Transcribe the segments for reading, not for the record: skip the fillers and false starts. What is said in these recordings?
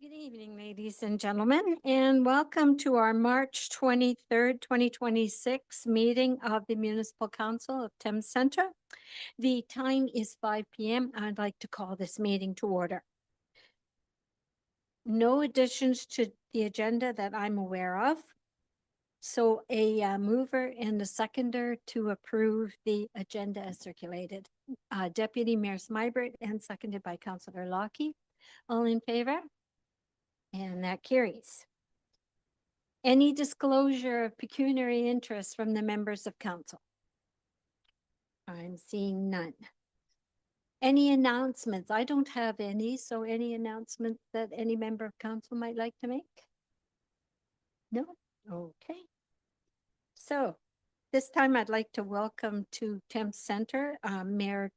Good evening, ladies and gentlemen, and welcome to our March 23rd, 2026 meeting of the Municipal Council of Thames Centre. The time is 5 p.m. I'd like to call this meeting to order. No additions to the agenda that I'm aware of. So a mover and a seconder to approve the agenda as circulated. Deputy Mayor Smybert and seconded by Councillor Lockie. All in favor? And that carries. Any disclosure of pecuniary interest from the members of council? I'm seeing none. Any announcements? I don't have any, so any announcements that any member of council might like to make? No? Okay. So this time I'd like to welcome to Thames Centre Mayor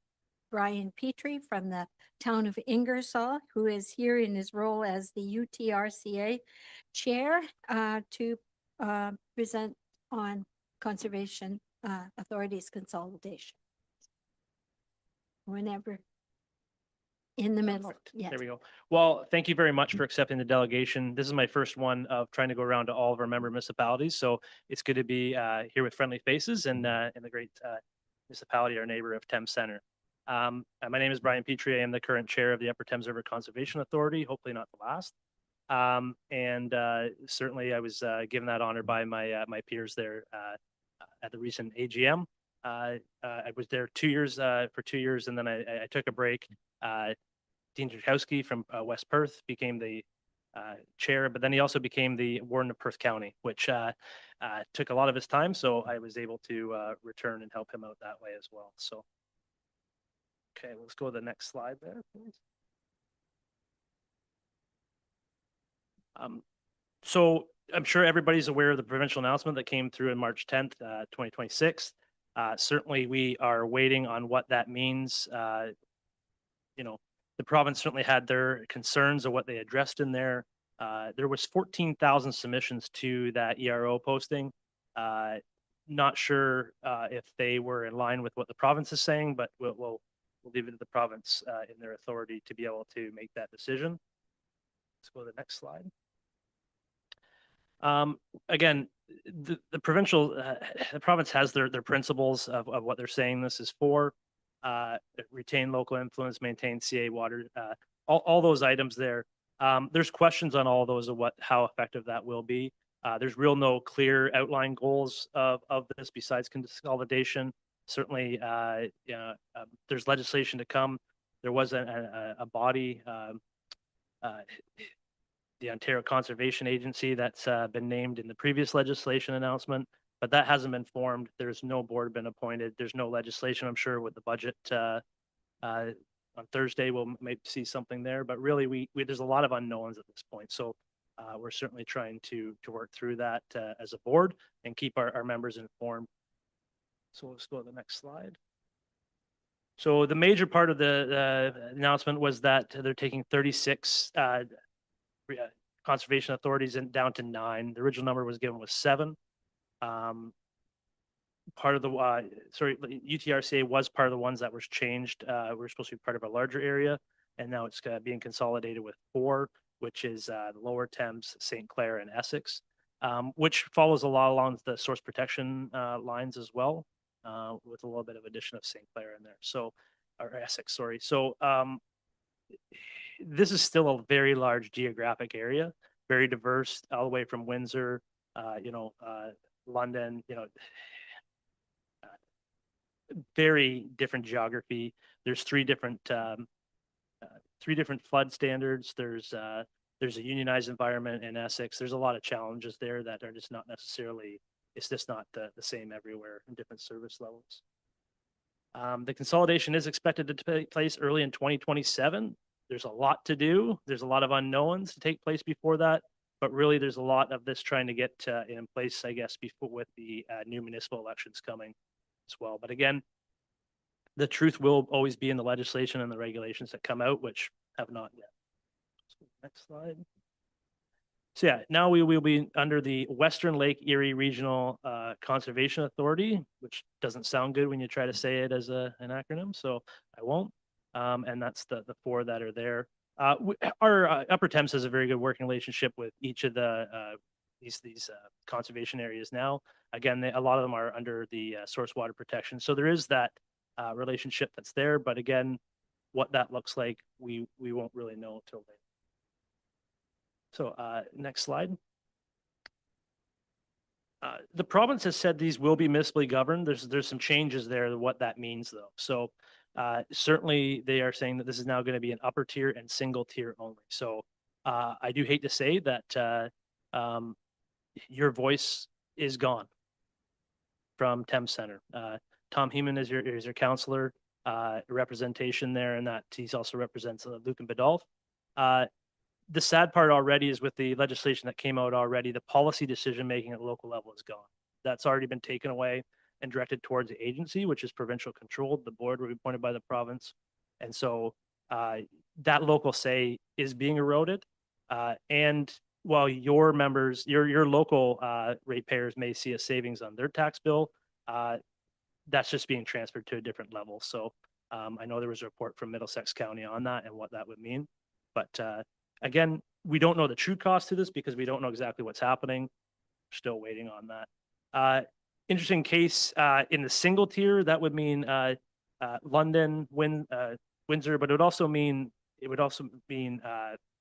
Brian Petrie from the town of Ingersoll, who is here in his role as the UTRCA chair to present on conservation authorities consolidation. Whenever in the middle. Yes. There we go. Well, thank you very much for accepting the delegation. This is my first one of trying to go around to all of our member municipalities. So it's good to be here with friendly faces and in the great municipality, our neighbor of Thames Centre. My name is Brian Petrie. I am the current chair of the Upper Thames River Conservation Authority, hopefully not the last. Certainly I was given that honor by my peers there at the recent AGM. I was there 2 years for 2 years, and then I took a break. Dean Jurkowski from West Perth became the chair, but then he also became the warden of Perth County, which took a lot of his time. So I was able to return and help him out that way as well. So, okay, let's go to the next slide there, please. So I'm sure everybody's aware of the provincial announcement that came through on March 10th, 2026. Certainly we are waiting on what that means. The province certainly had their concerns of what they addressed in there. There was 14,000 submissions to that ERO posting. Not sure if they were in line with what the province is saying, but we'll leave it to the province in their authority to be able to make that decision. Let's go to the next slide. Again, the provincial, the province has their principles of what they're saying this is for. Retain local influence, maintain CA water, all those items there. There's questions on all of those of how effective that will be. There's no clear outline goals of this besides consolidation. Certainly, there's legislation to come. There was a body, the Ontario Conservation Agency, that's been named in the previous legislation announcement, but that hasn't been formed. There's no board been appointed. There's no legislation. I'm sure with the budget on Thursday, we'll maybe see something there, but really there's a lot of unknowns at this point. So we're certainly trying to work through that as a board and keep our members informed. So let's go to the next slide. So the major part of the announcement was that they're taking 36 conservation authorities down to 9. The original number was given was 7. Part of the UTRCA was part of the ones that was changed. We're supposed to be part of a larger area, and now it's being consolidated with 4, which is the Lower Thames, St. Clair, and Essex, which follows a lot along the source protection lines as well, with a little bit of addition of St. Clair in there. So, or Essex, sorry. So this is still a very large geographic area, very diverse, all the way from Windsor, London, very different geography. There's 3 different flood standards. There's a unionized environment in Essex. There's a lot of challenges there that are just not necessarily, it's just not the same everywhere in different service levels. The consolidation is expected to take place early in 2027. There's a lot to do. There's a lot of unknowns to take place before that, but really there's a lot of this trying to get in place, I guess, before with the new municipal elections coming as well. But again, the truth will always be in the legislation and the regulations that come out, which have not yet. So next slide. So yeah, now we will be under the Western Lake Erie Regional Conservation Authority, which doesn't sound good when you try to say it as an acronym, so I won't. And that's the 4 that are there. Our Upper Thames has a very good working relationship with each of the these conservation areas now. Again, a lot of them are under the source water protection, so there is that relationship that's there. But again, what that looks like, we won't really know until later. So next slide. The province has said these will be municipally governed. There's some changes there, what that means though. So certainly they are saying that this is now going to be an upper tier and single tier only. So I do hate to say that your voice is gone from Thames Center. Tom Heeman is your counselor, representation there, and that he also represents Luke and Badolf. The sad part already is with the legislation that came out already, the policy decision making at the local level is gone. That's already been taken away and directed towards the agency, which is provincial controlled. The board will be appointed by the province. And so that local say is being eroded. And while your members, your local ratepayers may see a savings on their tax bill, that's just being transferred to a different level. So I know there was a report from Middlesex County on that and what that would mean. But again, we don't know the true cost to this because we don't know exactly what's happening. We're still waiting on that. Interesting case in the single tier, that would mean London, Windsor, but it would also mean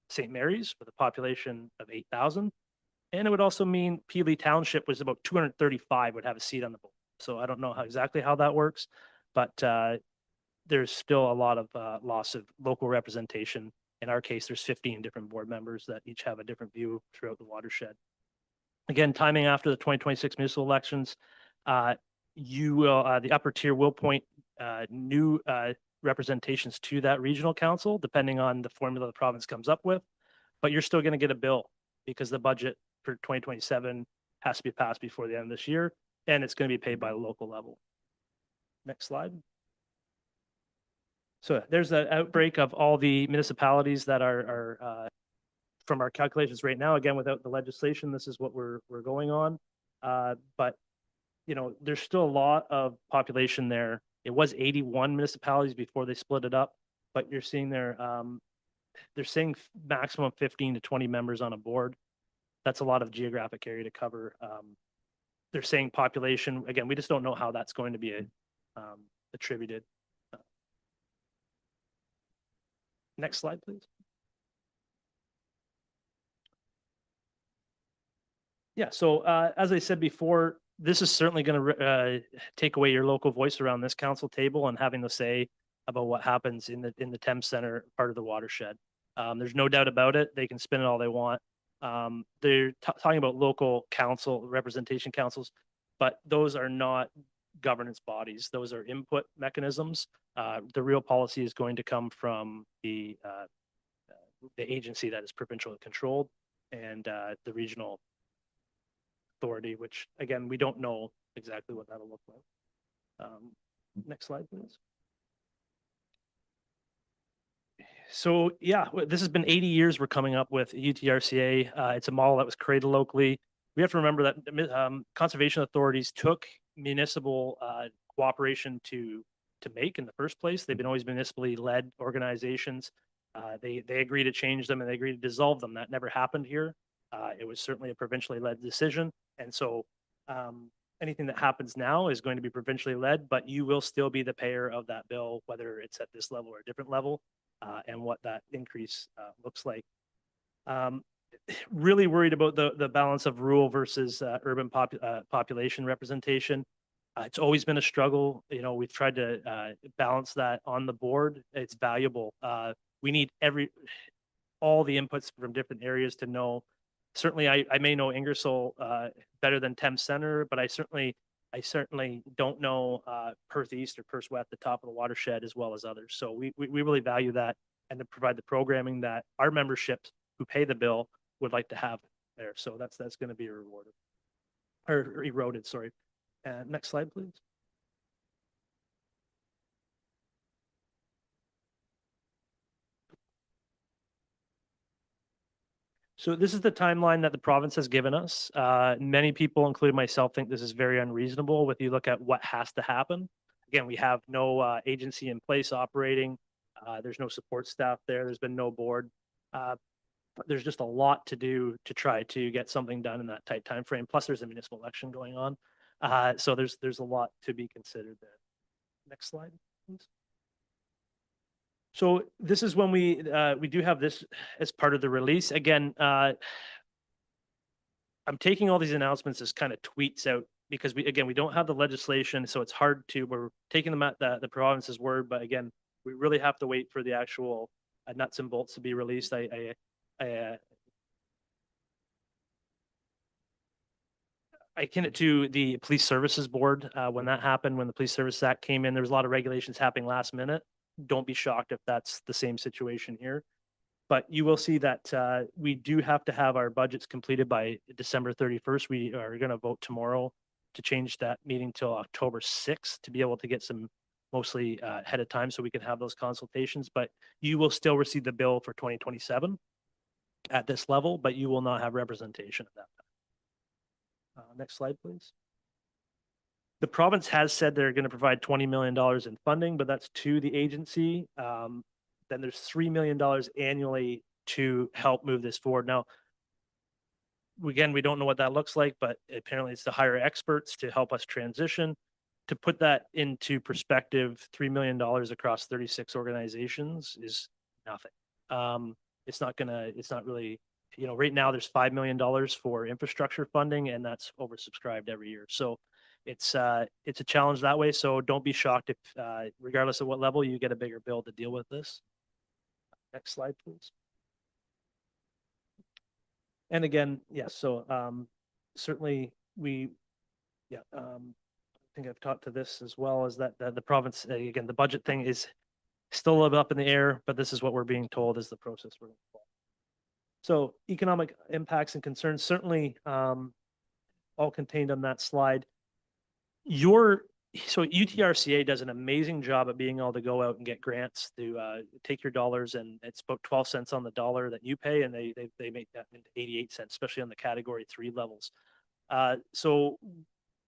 St. Mary's with a population of 8,000. And it would also mean Peely Township was about 235 would have a seat on the board. So I don't know exactly how that works, but there's still a lot of loss of local representation. In our case, there's 15 different board members that each have a different view throughout the watershed. Again, timing after the 2026 municipal elections, you will, the upper tier will appoint new representations to that regional council, depending on the formula the province comes up with. But you're still going to get a bill because the budget for 2027 has to be passed before the end of this year, and it's going to be paid by the local level. Next slide. So there's an outbreak of all the municipalities that are from our calculations right now. Again, without the legislation, this is what we're going on. But you know, there's still a lot of population there. It was 81 municipalities before they split it up, but you're seeing there, they're saying maximum 15 to 20 members on a board. That's a lot of geographic area to cover. They're saying population, again, we just don't know how that's going to be attributed. Next slide, please. Yeah, so as I said before, this is certainly going to take away your local voice around this council table and having the say about what happens in the Thames Center part of the watershed. There's no doubt about it. They can spin it all they want. They're talking about local council representation councils, but those are not governance bodies. Those are input mechanisms. The real policy is going to come from the agency that is provincially controlled and the regional authority, which again, we don't know exactly what that'll look like. Next slide, please. So yeah, this has been 80 years we're coming up with UTRCA. It's a model that was created locally. We have to remember that conservation authorities took municipal cooperation to make in the first place. They've been always municipally led organizations. They agreed to change them and they agreed to dissolve them. That never happened here. It was certainly a provincially led decision. And so anything that happens now is going to be provincially led, but you will still be the payer of that bill, whether it's at this level or a different level, and what that increase looks like. Really worried about the balance of rural versus urban population representation. It's always been a struggle. You know, we've tried to balance that on the board. It's valuable. We need all the inputs from different areas to know. Certainly, I may know Ingersoll better than Thames Center, but I certainly don't know Perth East or Perth West, the top of the watershed, as well as others. So we really value that and to provide the programming that our memberships who pay the bill would like to have there. So that's going to be rewarded or eroded. Sorry. Next slide, please. So this is the timeline that the province has given us. Many people, including myself, think this is very unreasonable if you look at what has to happen. Again, we have no agency in place operating. There's no support staff there. There's been no board. But there's just a lot to do to try to get something done in that tight time frame. Plus, there's a municipal election going on. So there's a lot to be considered there. Next slide, please. So this is when we do have this as part of the release. Again, I'm taking all these announcements as kind of tweets out because we don't have the legislation, so it's hard to. We're taking them at the province's word, but again, we really have to wait for the actual nuts and bolts to be released. I akin it to the Police Services Board. When that happened, when the Police Services Act came in, there was a lot of regulations happening last minute. Don't be shocked if that's the same situation here. But you will see that we do have to have our budgets completed by December 31st. We are going to vote tomorrow to change that meeting till October 6th to be able to get some mostly ahead of time so we can have those consultations. But you will still receive the bill for 2027 at this level, but you will not have representation at that time. Next slide, please. The province has said they're going to provide $20 million in funding, but that's to the agency. Then there's $3 million annually to help move this forward. Now, again, we don't know what that looks like, but apparently it's to hire experts to help us transition. To put that into perspective, $3 million across 36 organizations is nothing. It's not really, right now there's $5 million for infrastructure funding, and that's oversubscribed every year. So it's a challenge that way. So don't be shocked if, regardless of what level, you get a bigger bill to deal with this. Next slide, please. And again, yes. So certainly I think I've talked to this as well, is that the province, again, the budget thing is still a little bit up in the air, but this is what we're being told is the process we're going to follow. So economic impacts and concerns, certainly all contained on that slide. So UTRCA does an amazing job at being able to go out and get grants to take your dollars, and it's about 12 cents on the dollar that you pay, and they make that into 88 cents, especially on the category 3 levels. So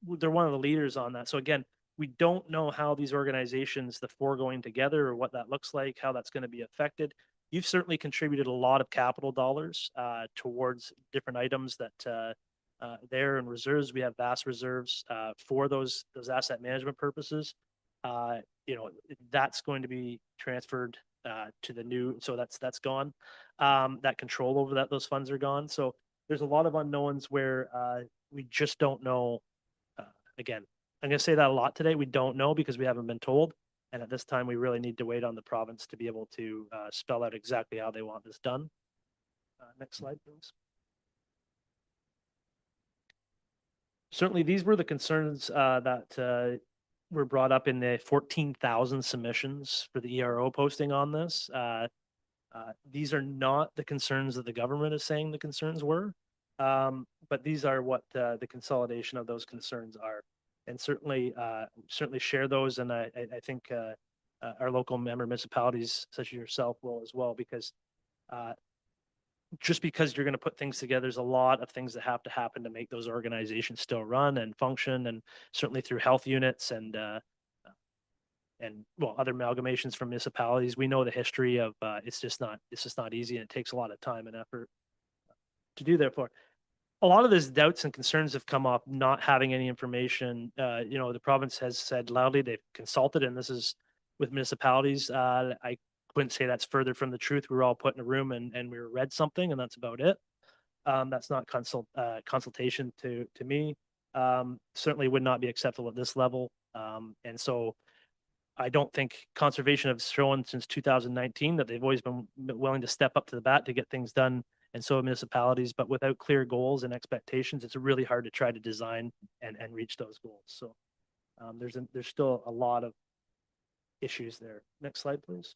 they're one of the leaders on that. So again, we don't know how these organizations, the four going together, or what that looks like, how that's going to be affected. You've certainly contributed a lot of capital dollars towards different items that there in reserves. We have vast reserves for those asset management purposes. That's going to be transferred to the new. So that's gone. That control over those funds are gone. So there's a lot of unknowns where we just don't know. Again, I'm going to say that a lot today. We don't know because we haven't been told. And at this time, we really need to wait on the province to be able to spell out exactly how they want this done. Next slide, please. Certainly, these were the concerns that were brought up in the 14,000 submissions for the ERO posting on this. These are not the concerns that the government is saying the concerns were, but these are what the consolidation of those concerns are. And certainly share those. And I think our local member municipalities, such as yourself, will as well, because just because you're going to put things together, there's a lot of things that have to happen to make those organizations still run and function, and certainly through health units and other amalgamations from municipalities. We know the history of it's just not easy, and it takes a lot of time and effort to do. Therefore, a lot of these doubts and concerns have come up not having any information. The province has said loudly they've consulted, and this is with municipalities. I wouldn't say that's further from the truth. We were all put in a room and we read something, and that's about it. That's not consultation to me. Certainly would not be acceptable at this level. And so I don't think conservation have shown since 2019 that they've always been willing to step up to the bat to get things done. And so municipalities, but without clear goals and expectations, it's really hard to try to design and reach those goals. So there's still a lot of issues there. Next slide, please.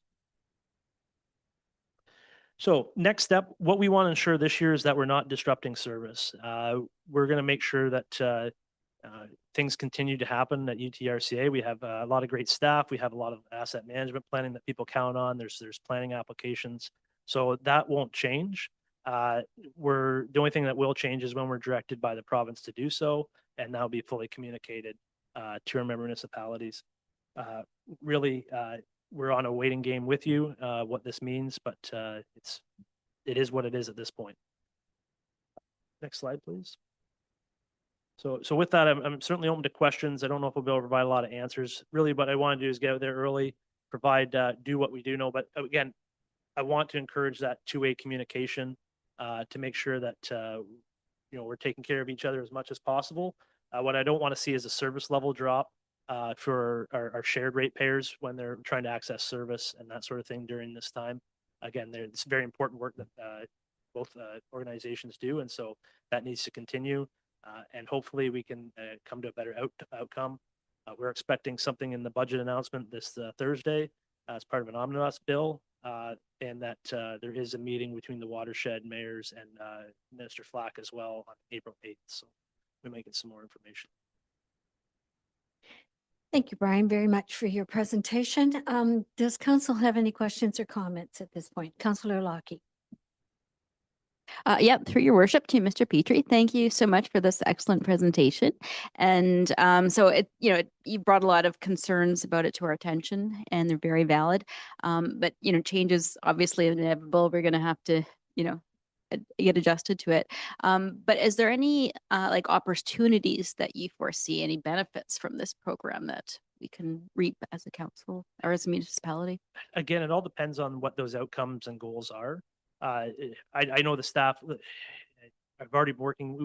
So next step, what we want to ensure this year is that we're not disrupting service. We're going to make sure that things continue to happen at UTRCA. We have a lot of great staff. We have a lot of asset management planning that people count on. There's planning applications. So that won't change. The only thing that will change is when we're directed by the province to do so, and that'll be fully communicated to our member municipalities. Really, we're on a waiting game with you, what this means, but it is what it is at this point. Next slide, please. So with that, I'm certainly open to questions. I don't know if we'll be able to provide a lot of answers. Really, what I want to do is get out there early, provide, do what we do know. But again, I want to encourage that two-way communication to make sure that we're taking care of each other as much as possible. What I don't want to see is a service level drop for our shared rate payers when they're trying to access service and that sort of thing during this time. Again, it's very important work that both organizations do, and so that needs to continue. And hopefully we can come to a better outcome. We're expecting something in the budget announcement this Thursday as part of an omnibus bill, and that there is a meeting between the watershed mayors and Minister Flack as well on April 8th. So we might get some more information. Thank you, Brian, very much for your presentation. Does council have any questions or comments at this point? Councillor Lockie. Yep, through your worship to Mr. Petrie, thank you so much for this excellent presentation. And so you brought a lot of concerns about it to our attention, and they're very valid. But change is obviously inevitable. We're going to have to get adjusted to it. But is there any opportunities that you foresee, any benefits from this program that we can reap as a council or as a municipality? Again, it all depends on what those outcomes and goals are. I know the staff. I've already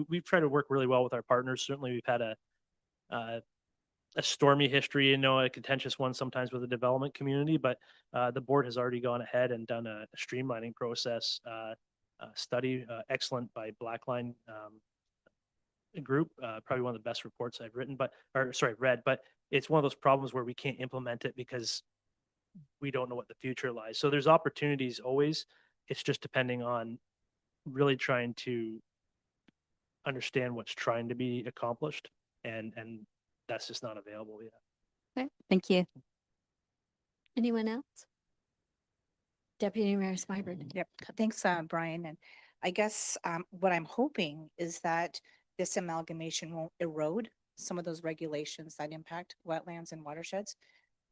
we've tried to work really well with our partners. Certainly, we've had a stormy history, a contentious one sometimes with the development community. But the board has already gone ahead and done a streamlining process study, excellent by Blackline Group. Probably one of the best reports I've read. But it's one of those problems where we can't implement it because we don't know what the future lies. So there's opportunities always. It's just depending on really trying to understand what's trying to be accomplished, and that's just not available yet. Okay, thank you. Anyone else? Deputy Mayor Smyburn. Yep. Thanks, Brian. And I guess what I'm hoping is that this amalgamation won't erode some of those regulations that impact wetlands and watersheds.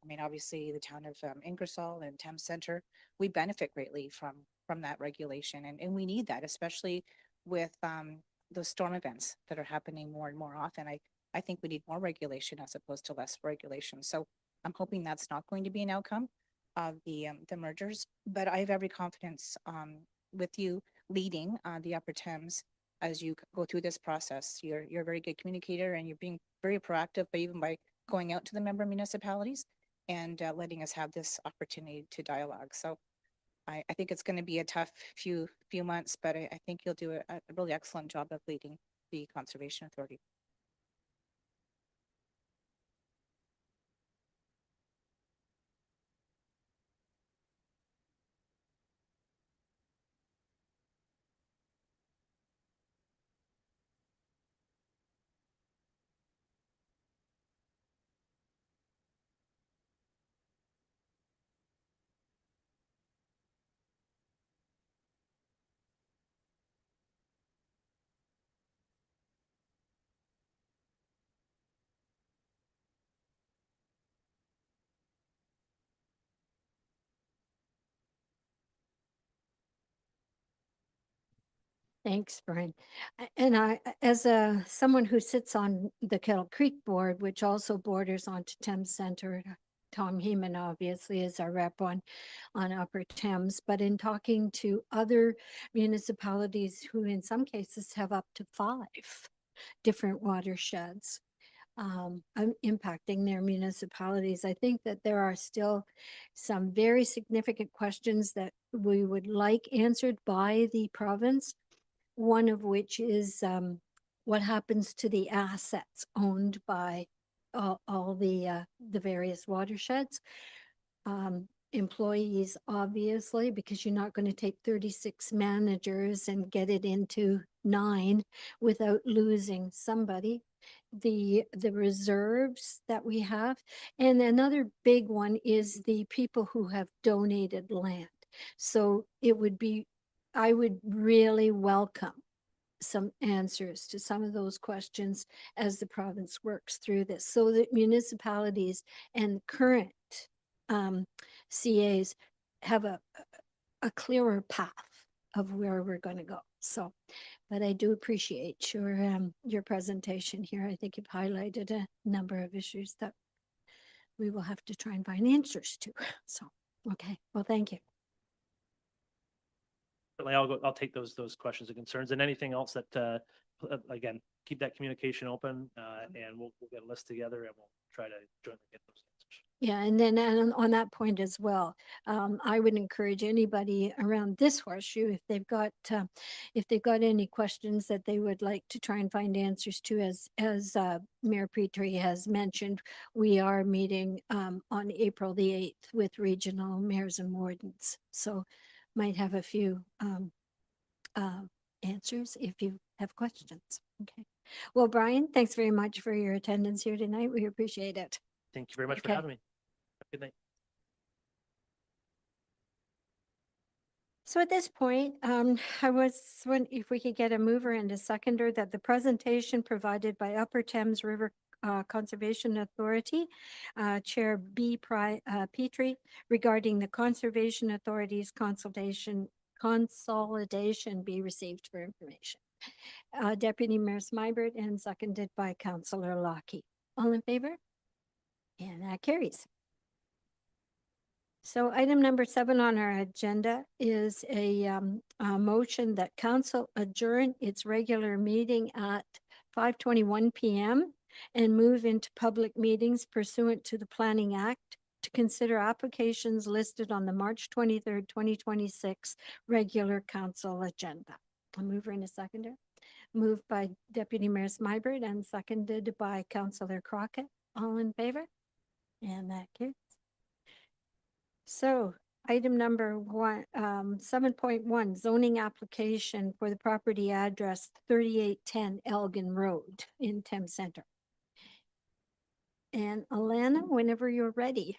I mean, obviously, the town of Ingersoll and Thames Center, we benefit greatly from that regulation. And we need that, especially with those storm events that are happening more and more often. I think we need more regulation as opposed to less regulation. So I'm hoping that's not going to be an outcome of the mergers. But I have every confidence with you leading the Upper Thames as you go through this process. You're a very good communicator, and you're being very proactive, but even by going out to the member municipalities and letting us have this opportunity to dialogue. So I think it's going to be a tough few months, but I think you'll do a really excellent job of leading the Conservation Authority. Thanks, Brian. And as someone who sits on the Kettle Creek board, which also borders onto Thames Center, Tom Heeman obviously is our rep on Upper Thames, but in talking to other municipalities who in some cases have up to 5 different watersheds impacting their municipalities, I think that there are still some very significant questions that we would like answered by the province. One of which is what happens to the assets owned by all the various watersheds. Employees, obviously, because you're not going to take 36 managers and get it into 9 without losing somebody. The reserves that we have. And another big one is the people who have donated land. So I would really welcome some answers to some of those questions as the province works through this, so that municipalities and current CAs have a clearer path of where we're going to go. So, but I do appreciate your presentation here. I think you've highlighted a number of issues that we will have to try and find answers to. So, okay, well, thank you. Certainly, I'll take those questions and concerns, and anything else that, again, keep that communication open, and we'll get a list together and we'll try to jointly get those answers. Yeah, and then on that point as well, I would encourage anybody around this horseshoe, if they've got any questions that they would like to try and find answers to, as Mayor Petrie has mentioned, we are meeting on April the 8th with regional mayors and wardens. So might have a few answers if you have questions. Okay. Well, Brian, thanks very much for your attendance here tonight. We appreciate it. Thank you very much for Okay. having me. Have a good night. So at this point, I was wondering if we could get a mover and a seconder that the presentation provided by Upper Thames River Conservation Authority, Chair Petrie, regarding the Conservation Authority's consolidation be received for information. Deputy Mayor Smybert and seconded by Councillor Lockie. All in favor? And that carries. So item number 7 on our agenda is a motion that council adjourn its regular meeting at 5:21 p.m. and move into public meetings pursuant to the Planning Act to consider applications listed on the March 23rd, 2026 regular council agenda. A mover and a seconder. Moved by Deputy Mayor Smybert and seconded by Councillor Crockett. All in favor? And that carries. So item number 7.1, zoning application for the property address 3810 Elgin Road in Thames Center. And Alana, whenever you're ready.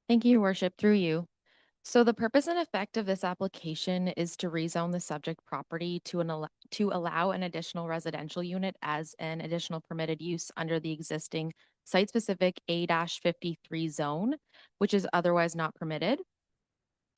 Thank you, Your Worship, through you. So the purpose and effect of this application is to rezone the subject property to allow an additional residential unit as an additional permitted use under the existing site-specific A-53 zone, which is otherwise not permitted.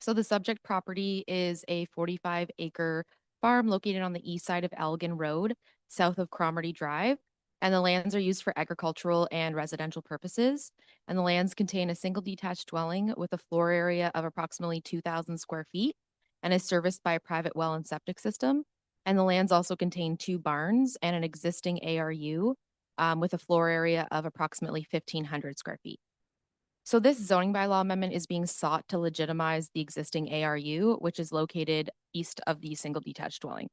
So the subject property is a 45-acre farm located on the east side of Elgin Road, south of Cromarty Drive, and the lands are used for agricultural and residential purposes. And the lands contain a single detached dwelling with a floor area of approximately 2,000 square feet and is serviced by a private well and septic system. And the lands also contain 2 barns and an existing ARU with a floor area of approximately 1,500 square feet. So this zoning bylaw amendment is being sought to legitimize the existing ARU, which is located east of the single detached dwelling.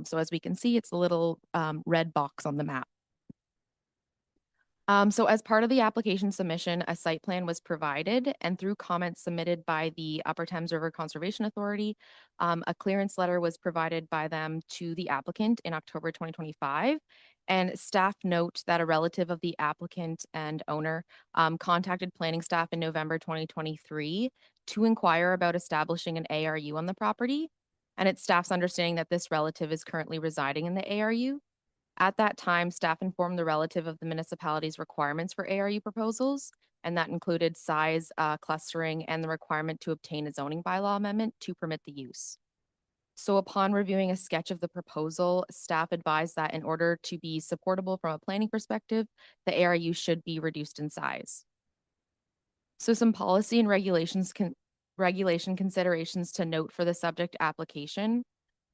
So as we can see, it's a little red box on the map. So as part of the application submission, a site plan was provided, and through comments submitted by the Upper Thames River Conservation Authority, a clearance letter was provided by them to the applicant in October 2025. And staff note that a relative of the applicant and owner contacted planning staff in November 2023 to inquire about establishing an ARU on the property. And it's staff's understanding that this relative is currently residing in the ARU. At that time, staff informed the relative of the municipality's requirements for ARU proposals, and that included size, clustering, and the requirement to obtain a zoning bylaw amendment to permit the use. So upon reviewing a sketch of the proposal, staff advised that in order to be supportable from a planning perspective, the ARU should be reduced in size. So some policy and regulation considerations to note for the subject application.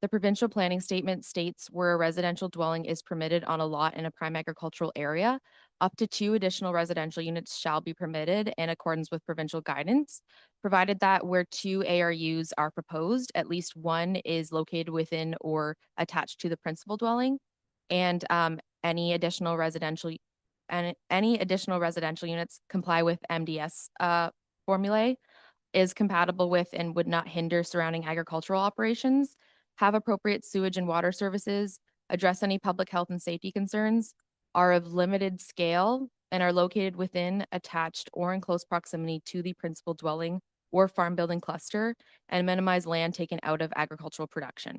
The provincial planning statement states where a residential dwelling is permitted on a lot in a prime agricultural area, up to 2 additional residential units shall be permitted in accordance with provincial guidance, provided that where 2 ARUs are proposed, at least one is located within or attached to the principal dwelling, and any additional residential units comply with MDS formulae, is compatible with and would not hinder surrounding agricultural operations, have appropriate sewage and water services, address any public health and safety concerns, are of limited scale, and are located within, attached, or in close proximity to the principal dwelling or farm building cluster, and minimize land taken out of agricultural production.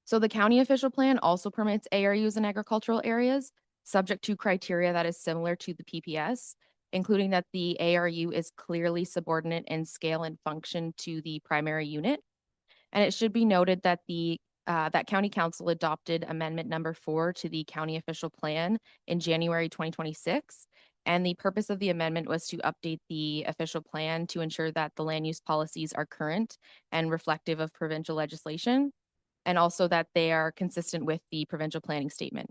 So the county official plan also permits ARUs in agricultural areas, subject to criteria that is similar to the PPS, including that the ARU is clearly subordinate in scale and function to the primary unit. And it should be noted that that County Council adopted Amendment Number 4 to the County Official Plan in January 2026. And the purpose of the amendment was to update the official plan to ensure that the land use policies are current and reflective of provincial legislation, and also that they are consistent with the provincial planning statement.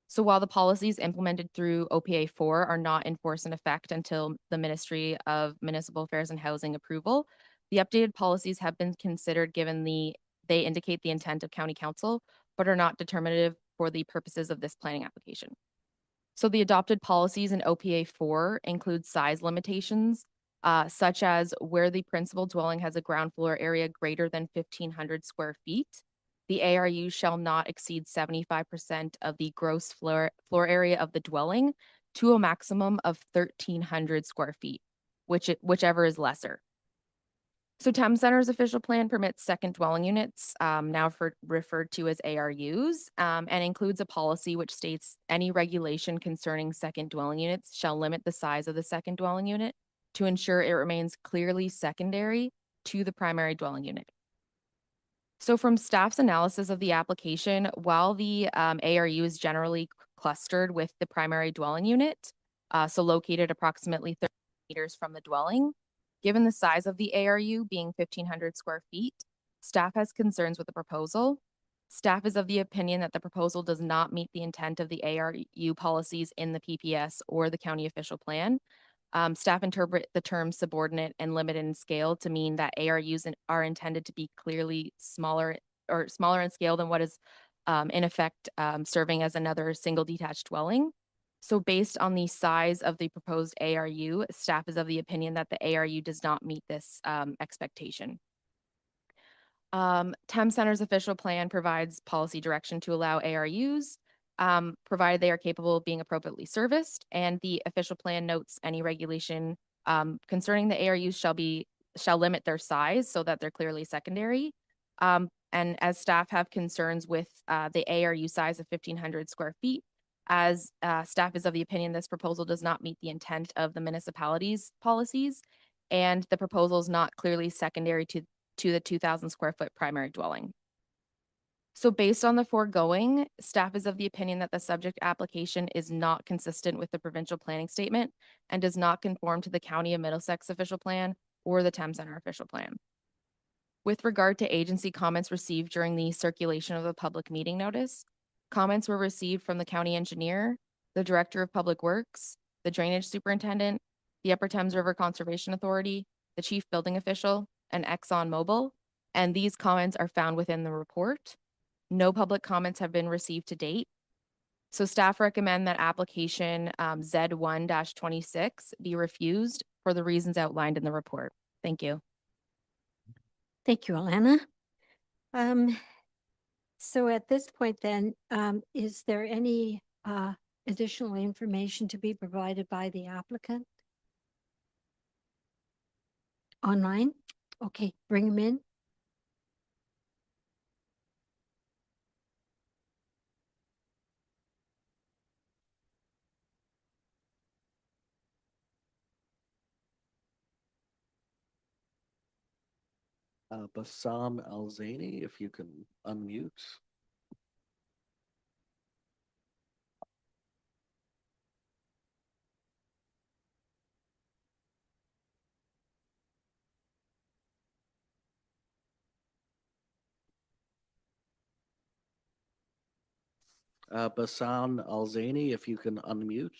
So while the policies implemented through OPA 4 are not in force and effect until the Ministry of Municipal Affairs and Housing approval, the updated policies have been considered given they indicate the intent of County Council, but are not determinative for the purposes of this planning application. So the adopted policies in OPA 4 include size limitations, such as where the principal dwelling has a ground floor area greater than 1,500 square feet. The ARU shall not exceed 75% of the gross floor area of the dwelling to a maximum of 1,300 square feet, whichever is lesser. So Thames Center's official plan permits second dwelling units, now referred to as ARUs, and includes a policy which states any regulation concerning second dwelling units shall limit the size of the second dwelling unit to ensure it remains clearly secondary to the primary dwelling unit. So from staff's analysis of the application, while the ARU is generally clustered with the primary dwelling unit, so located approximately 30 meters from the dwelling, given the size of the ARU being 1,500 square feet, staff has concerns with the proposal. Staff is of the opinion that the proposal does not meet the intent of the ARU policies in the PPS or the county official plan. Staff interpret the term subordinate and limited in scale to mean that ARUs are intended to be clearly smaller in scale than what is in effect serving as another single detached dwelling. So based on the size of the proposed ARU, staff is of the opinion that the ARU does not meet this expectation. Thames Center's official plan provides policy direction to allow ARUs, provided they are capable of being appropriately serviced, and the official plan notes any regulation concerning the ARUs shall limit their size so that they're clearly secondary. And as staff have concerns with the ARU size of 1,500 square feet, as staff is of the opinion this proposal does not meet the intent of the municipality's policies, and the proposal is not clearly secondary to the 2,000 square foot primary dwelling. So based on the foregoing, staff is of the opinion that the subject application is not consistent with the provincial planning statement and does not conform to the County of Middlesex official plan or the Thames Center official plan. With regard to agency comments received during the circulation of the public meeting notice, comments were received from the county engineer, the director of public works, the drainage superintendent, the Upper Thames River Conservation Authority, the chief building official, and ExxonMobil, and these comments are found within the report. No public comments have been received to date. So staff recommend that application Z1-26 be refused for the reasons outlined in the report. Thank you. Thank you, Alana. So at this point then, is there any additional information to be provided by the applicant? Online? Okay, bring them in. Bassam Al-Zaini, if you can unmute. Bassam Al-Zaini, if you can unmute.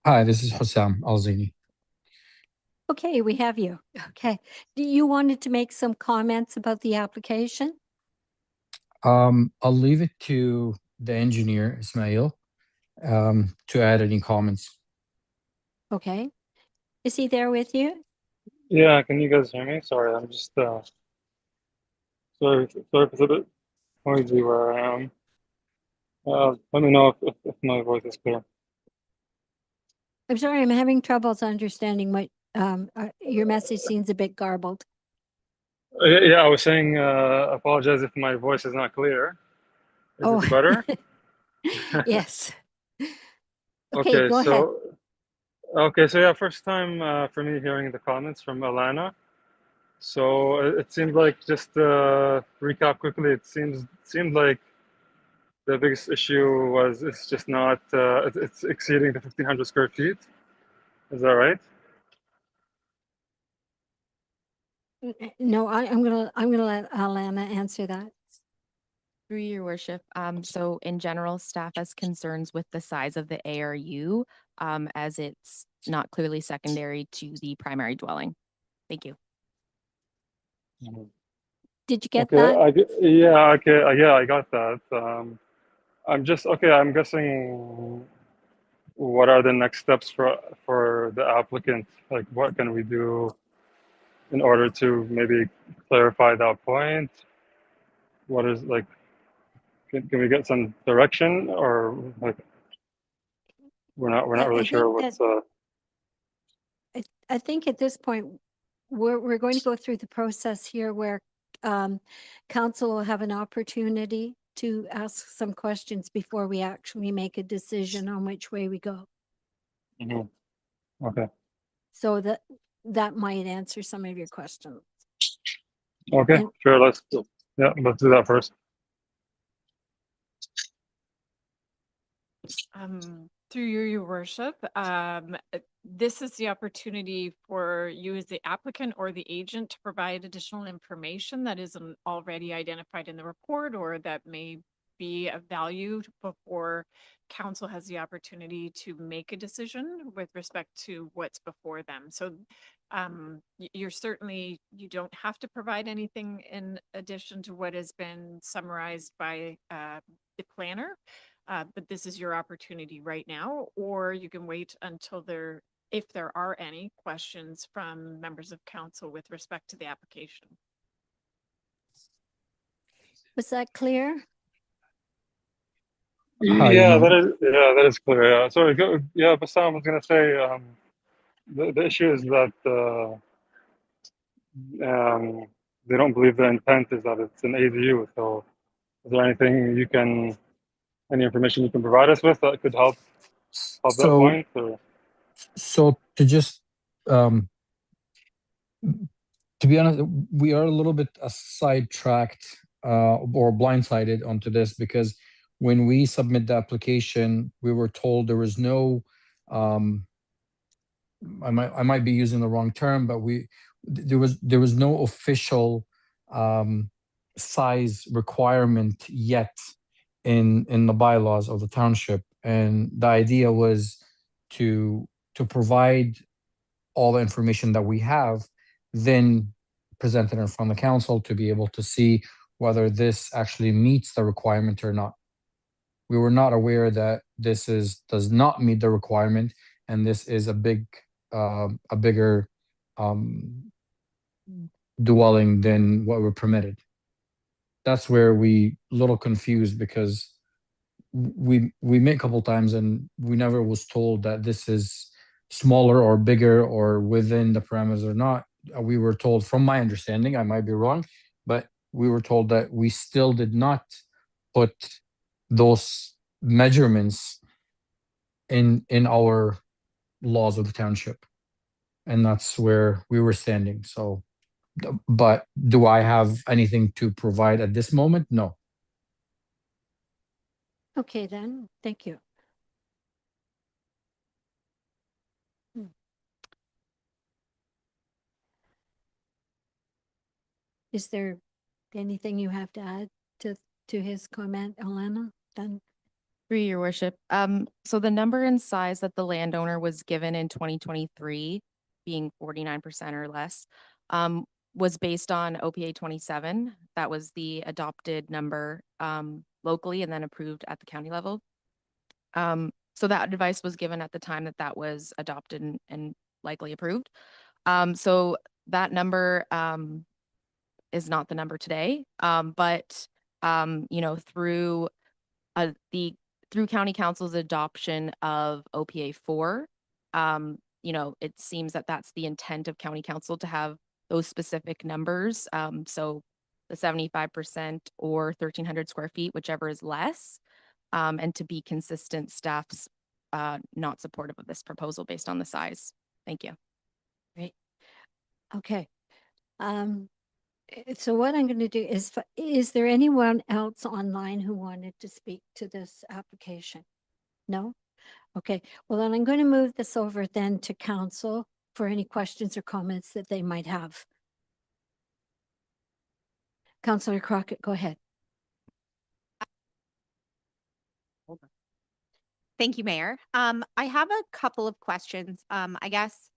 Hi, this is Hussam Alzini. Okay, we have you. Okay. Do you wanted to make some comments about the application? I'll leave it to the engineer, Ismail, to add any comments. Okay. Is he there with you? Yeah, can you guys hear me? Sorry, I'm just sorry if it's a bit noisy where I am. Let me know if my voice is clear. I'm sorry, I'm having troubles understanding what your message seems a bit garbled. Yeah, I was saying, apologize if my voice is not clear. Is Oh, it better? yes. Okay, Okay, go ahead. so yeah, first time for me hearing the comments from Alana. So it seemed like, just recap quickly, seemed like the biggest issue was it's just not it's exceeding the 1,500 square feet. Is that right? No, I'm gonna let Alana answer that. Through your worship, so in general, staff has concerns with the size of the ARU, as it's not clearly secondary to the primary dwelling. Thank you. Did you get Okay, that? yeah, okay, yeah, I got that. I'm just okay. I'm guessing. What are the next steps for the applicant? Like, what can we do in order to maybe clarify that point? What is like? Can we get some direction, or like we're not really I sure think that what's I think at this point, we're going to go through the process here where council will have an opportunity to ask some questions before we actually make a decision on which way we go. Mhm. Okay. So that might answer some of your questions. Okay, And sure. Let's do that first. Through your worship, this is the opportunity for you as the applicant or the agent to provide additional information that isn't already identified in the report or that may be of value before council has the opportunity to make a decision with respect to what's before them. So you're certainly, you don't have to provide anything in addition to what has been summarized by the planner. But this is your opportunity right now, or you can wait until if there are any questions from members of council with respect to the application. was that clear? Hi, Yeah, that is clear. Yeah, sorry. Yeah, Bassam was gonna say the issue is that they don't believe the intent is that it's an ADU. So, is there any information you can provide us with that could help that so point? Or? to just um to be honest, we are a little bit sidetracked or blindsided onto this because when we submit the application, we were told there was no um I might be using the wrong term, but there was no official um, size requirement yet in the bylaws of the township, and the idea was to provide all the information that we have, then present it in front of the council to be able to see whether this actually meets the requirement or not. We were not aware that does not meet the requirement, and this is a bigger um, dwelling than what we're permitted. That's where we little confused because we met a couple times and we never was told that this is smaller or bigger or within the parameters or not. We were told, from my understanding, I might be wrong, but we were told that we still did not put those measurements in our laws of the township, and that's where we were standing. So but do I have anything to provide at this moment? No. Okay, then, thank you. Is there anything you have to add to his comment, Alana? Then Through your worship, so the number and size that the landowner was given in 2023, being 49% or less, was based on OPA 27. That was the adopted number locally and then approved at the county level. So that advice was given at the time that was adopted and likely approved. So that number is not the number today, but through through county council's adoption of OPA 4, it seems that that's the intent of county council to have those specific numbers. So the 75% or 1,300 square feet, whichever is less. And to be consistent, staff's not supportive of this proposal based on the size. Thank you. Great. Okay. So what I'm going to do is there anyone else online who wanted to speak to this application? No? Okay. Well, then I'm going to move this over then to council for any questions or comments that they might have. Councillor Crockett, go ahead. Thank you, Mayor. I have a couple of questions. I guess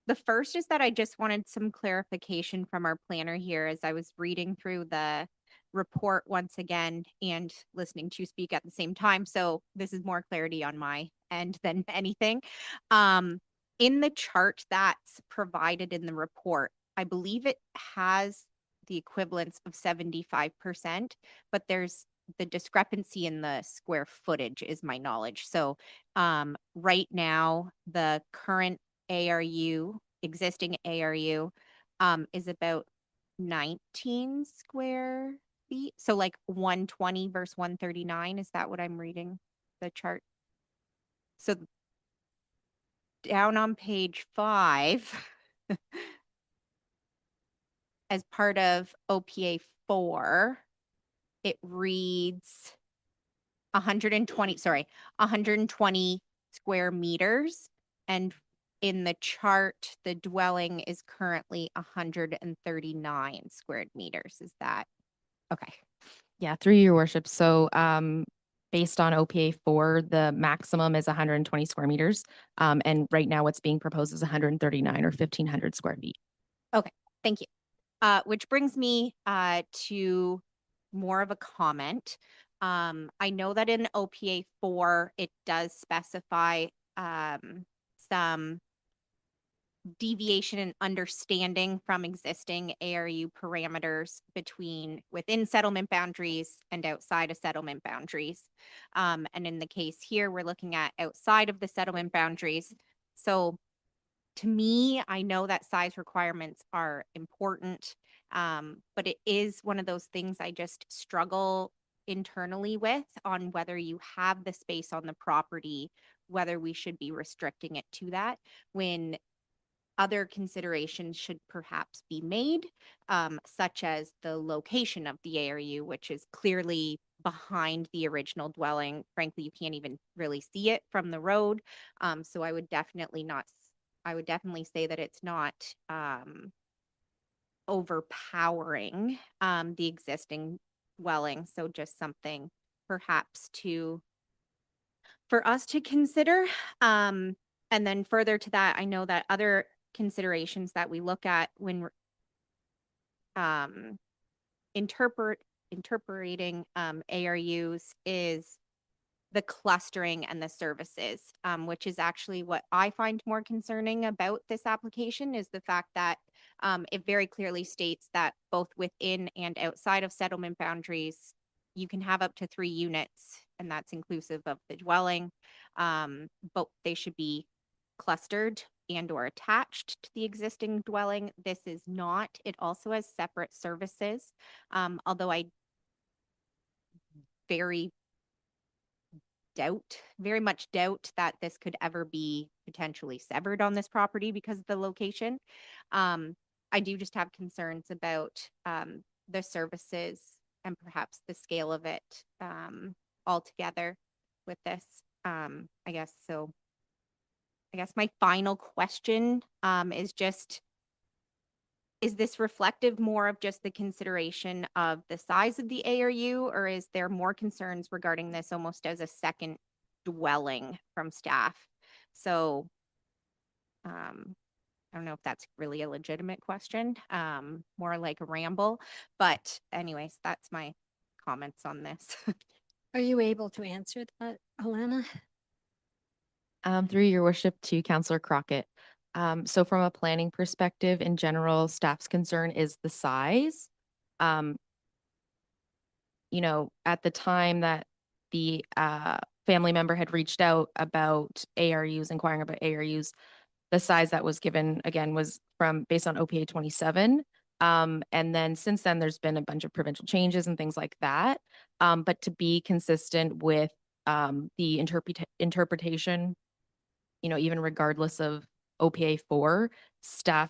the first is that I just wanted some clarification from our planner here as I was reading through the report once again and listening to you speak at the same time. So this is more clarity on my end than anything. In the chart that's provided in the report, I believe it has the equivalence of 75%, but there's the discrepancy in the square footage is my knowledge. So right now, the current ARU, existing ARU, is about 19 square feet. So like 120 versus 139. Is that what I'm reading the chart? So down on page 5, as part of OPA 4, it reads 120 square meters. And in the chart, the dwelling is currently 139 square meters. Is that okay? Yeah, through your worship. So based on OPA 4, the maximum is 120 square meters. And right now what's being proposed is 139 or 1,500 square feet. Thank you. Which brings me to more of a comment. I know that in OPA 4, it does specify some deviation in understanding from existing ARU parameters within settlement boundaries and outside of settlement boundaries. And in the case here, we're looking at outside of the settlement boundaries. So to me, I know that size requirements are important, but it is one of those things I just struggle internally with on whether you have the space on the property, whether we should be restricting it to that when other considerations should perhaps be made, such as the location of the ARU, which is clearly behind the original dwelling. Frankly, you can't even really see it from the road. So I would definitely say that it's not overpowering the existing dwelling. So just something perhaps for us to consider. And then further to that, I know that other considerations that we look at when interpreting ARUs is the clustering and the services, which is actually what I find more concerning about this application is the fact that it very clearly states that both within and outside of settlement boundaries, you can have up to 3 units, and that's inclusive of the dwelling, but they should be clustered and or attached to the existing dwelling. This is not. It also has separate services, although I very much doubt that this could ever be potentially severed on this property because of the location. I do just have concerns about the services and perhaps the scale of it altogether with this. I guess so. I guess my final question is just, is this reflective more of just the consideration of the size of the ARU, or is there more concerns regarding this almost as a second dwelling from staff? So I don't know if that's really a legitimate question, more like a ramble, but anyways, that's my comments on this. Are you able to answer that, Alana? Through your worship to Councillor Crockett. So from a planning perspective, in general, staff's concern is the size. At the time that the family member had reached out about ARUs, inquiring about ARUs, the size that was given, again, was based on OPA 27. And then since then, there's been a bunch of provincial changes and things like that. But to be consistent with the interpretation, even regardless of OPA 4, staff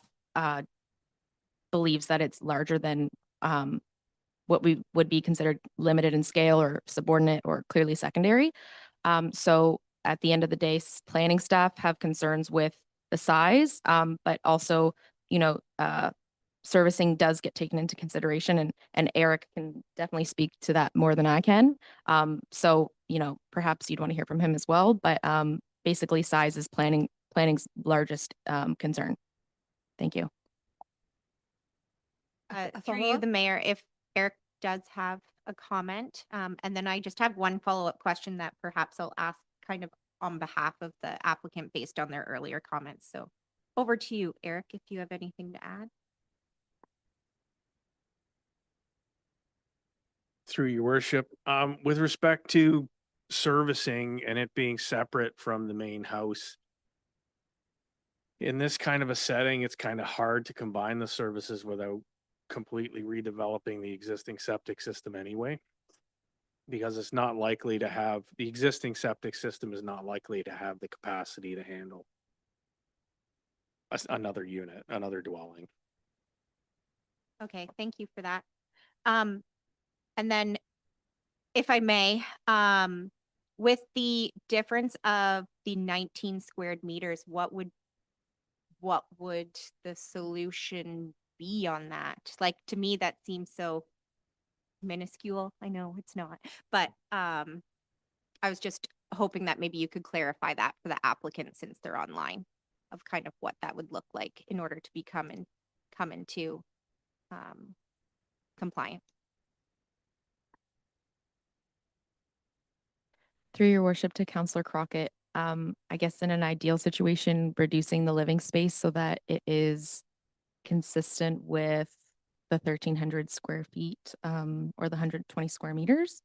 believes that it's larger than what we would be considered limited in scale or subordinate or clearly secondary. So at the end of the day, planning staff have concerns with the size, but also, servicing does get taken into consideration, and Eric can definitely speak to that more than I can. So, perhaps you'd want to hear from him as well, but basically size is planning's largest concern. Thank you. A Through you, follow-up? the mayor, if Eric does have a comment, and then I just have one follow-up question that perhaps I'll ask kind of on behalf of the applicant based on their earlier comments. So over to you, Eric, if you have anything to add. Through your worship, with respect to servicing and it being separate from the main house, in this kind of a setting, it's kind of hard to combine the services without completely redeveloping the existing septic system anyway, because it's not likely to have, the existing septic system is not likely to have the capacity to handle another unit, another dwelling. Okay, thank you for that. And then, if I may, with the difference of the 19 squared meters, what would the solution be on that? Like, to me, that seems so minuscule. I know it's not, but I was just hoping that maybe you could clarify that for the applicant since they're online, of kind of what that would look like in order to come into compliance. Through your worship to Councillor Crockett, I guess in an ideal situation, reducing the living space so that it is consistent with the 1,300 square feet or the 120 square meters.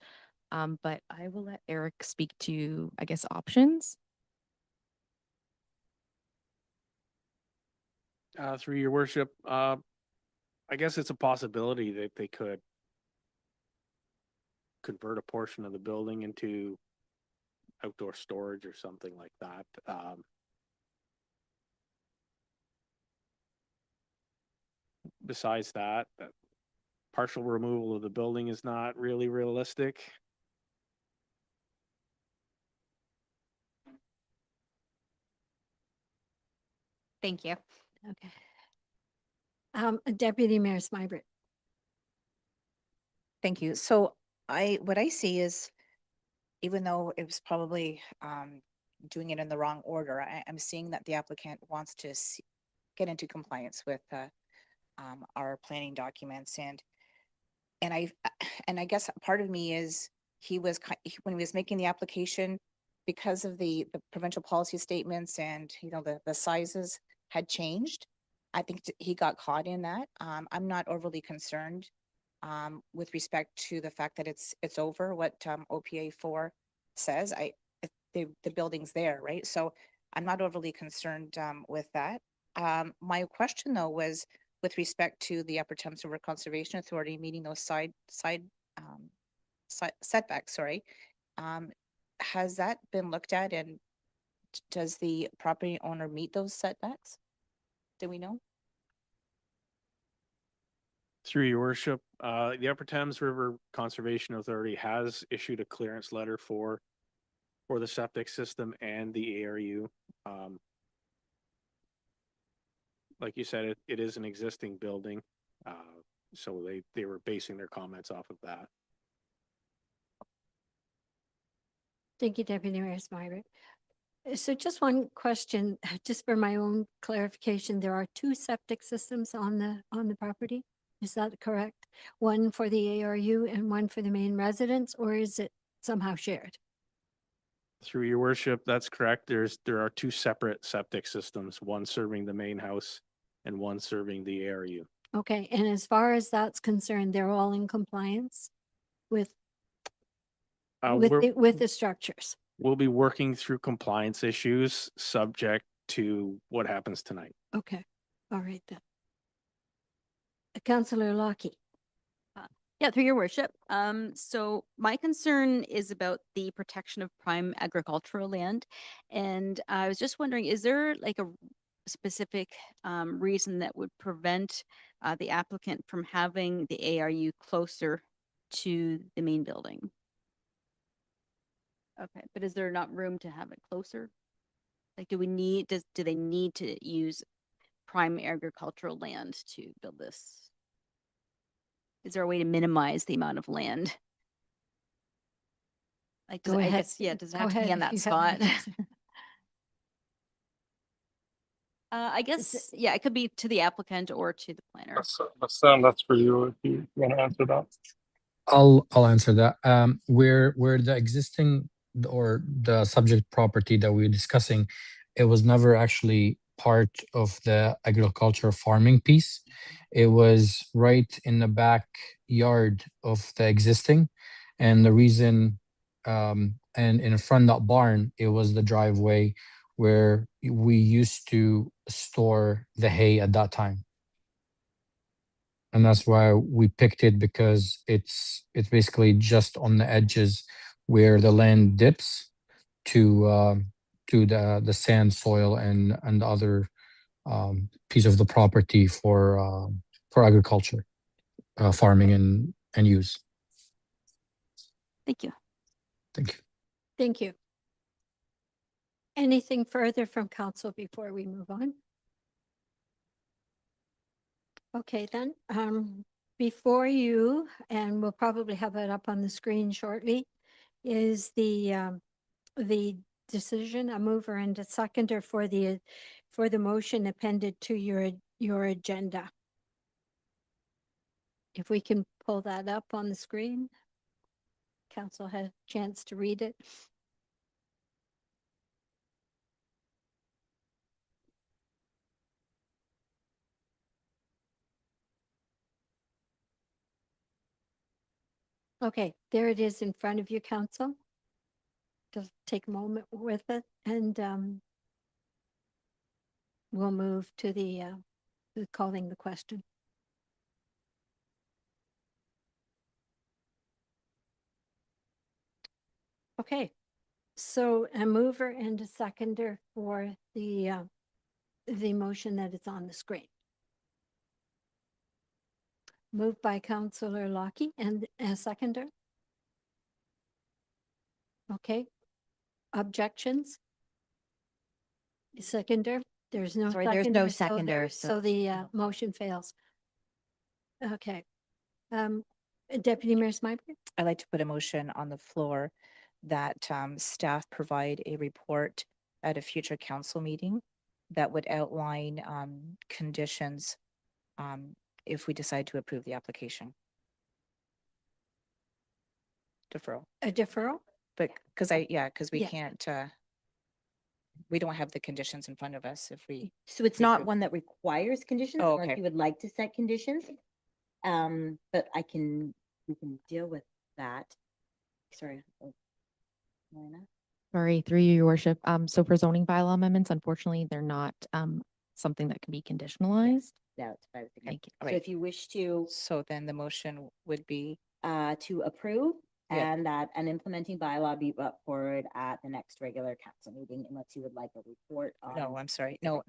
But I will let Eric speak to, I guess, options. Through your worship, I guess it's a possibility that they could convert a portion of the building into outdoor storage or something like that. Besides that, partial removal of the building is not really realistic. Thank you. Okay. Deputy Mayor Smybert. Thank you. So what I see is, even though it was probably doing it in the wrong order, I'm seeing that the applicant wants to get into compliance with our planning documents, and I guess part of me is when he was making the application, because of the provincial policy statements and the sizes had changed. I think he got caught in that. I'm not overly concerned with respect to the fact that it's over what OPA 4 says. The building's there, right? So I'm not overly concerned with that. My question though was with respect to the Upper Thames River Conservation Authority meeting those side setbacks. Sorry, has that been looked at, and does the property owner meet those setbacks? Do we know? Through your worship, the Upper Thames River Conservation Authority has issued a clearance letter for the septic system and the ARU. Like you said, it is an existing building, so they were basing their comments off of that. Thank you, Deputy Mayor Smybert. So just one question, just for my own clarification, there are two septic systems on the property? Is that correct? One for the ARU and one for the main residence, or is it somehow shared? Through your worship, that's correct. There are two separate septic systems, one serving the main house and one serving the ARU. Okay, and as far as that's concerned, they're all in compliance with We're- with the structures. We'll be working through compliance issues subject to what happens tonight. Okay, all right then. Councillor Lockie. Yeah, through your worship. So my concern is about the protection of prime agricultural land. And I was just wondering, is there like a specific reason that would prevent the applicant from having the ARU closer to the main building? Okay, but is there not room to have it closer? Like, do they need to use prime agricultural land to build this? Is there a way to minimize the amount of land? Like, Go I ahead. guess, yeah, does it Go have to be ahead on if that you have spot? an answer. I guess, yeah, it could be to the applicant or to the planner. Sam, that's for you if you want to answer that. I'll answer that. Where the existing or the subject property that we're discussing, it was never actually part of the agriculture farming piece. It was right in the backyard of the existing, and the reason, and in front of that barn, it was the driveway where we used to store the hay at that time. And that's why we picked it, because it's basically just on the edges where the land dips to the sand, soil, and other piece of the property for agriculture, farming and use. Thank you. Thank you. Thank you. Anything further from council before we move on? Okay, then, before you, and we'll probably have it up on the screen shortly, is the decision, a mover and a seconder for the motion appended to your agenda. If we can pull that up on the screen, council has a chance to read it. Okay, there it is in front of you, council. Just take a moment with it, and we'll move to the calling the question. Okay, so a mover and a seconder for the motion that is on the screen. Moved by Councillor Lockie and a seconder. Okay. Objections? Seconder? There's no Sorry, there's no seconder, seconder, so the motion fails. Okay. Deputy Mayor Smythe? I'd like to put a motion on the floor that staff provide a report at a future council meeting that would outline conditions if we decide to approve the application. Deferral. A deferral? But because we Yeah. can't, we don't have the conditions in front of us if we. So it's we not approve. one that requires conditions, Oh, unless okay. you would like to set conditions. But we can deal with that. Sorry. Elena? Sorry, through you, your worship. So for zoning bylaw amendments, unfortunately, they're not something that can be conditionalized. That's what I was thinking. Thank you. So Right. if you wish to, So then the motion would be, to approve Yeah. and that an implementing bylaw be brought forward at the next regular council meeting, unless you would like a report on. no, I'm sorry. No.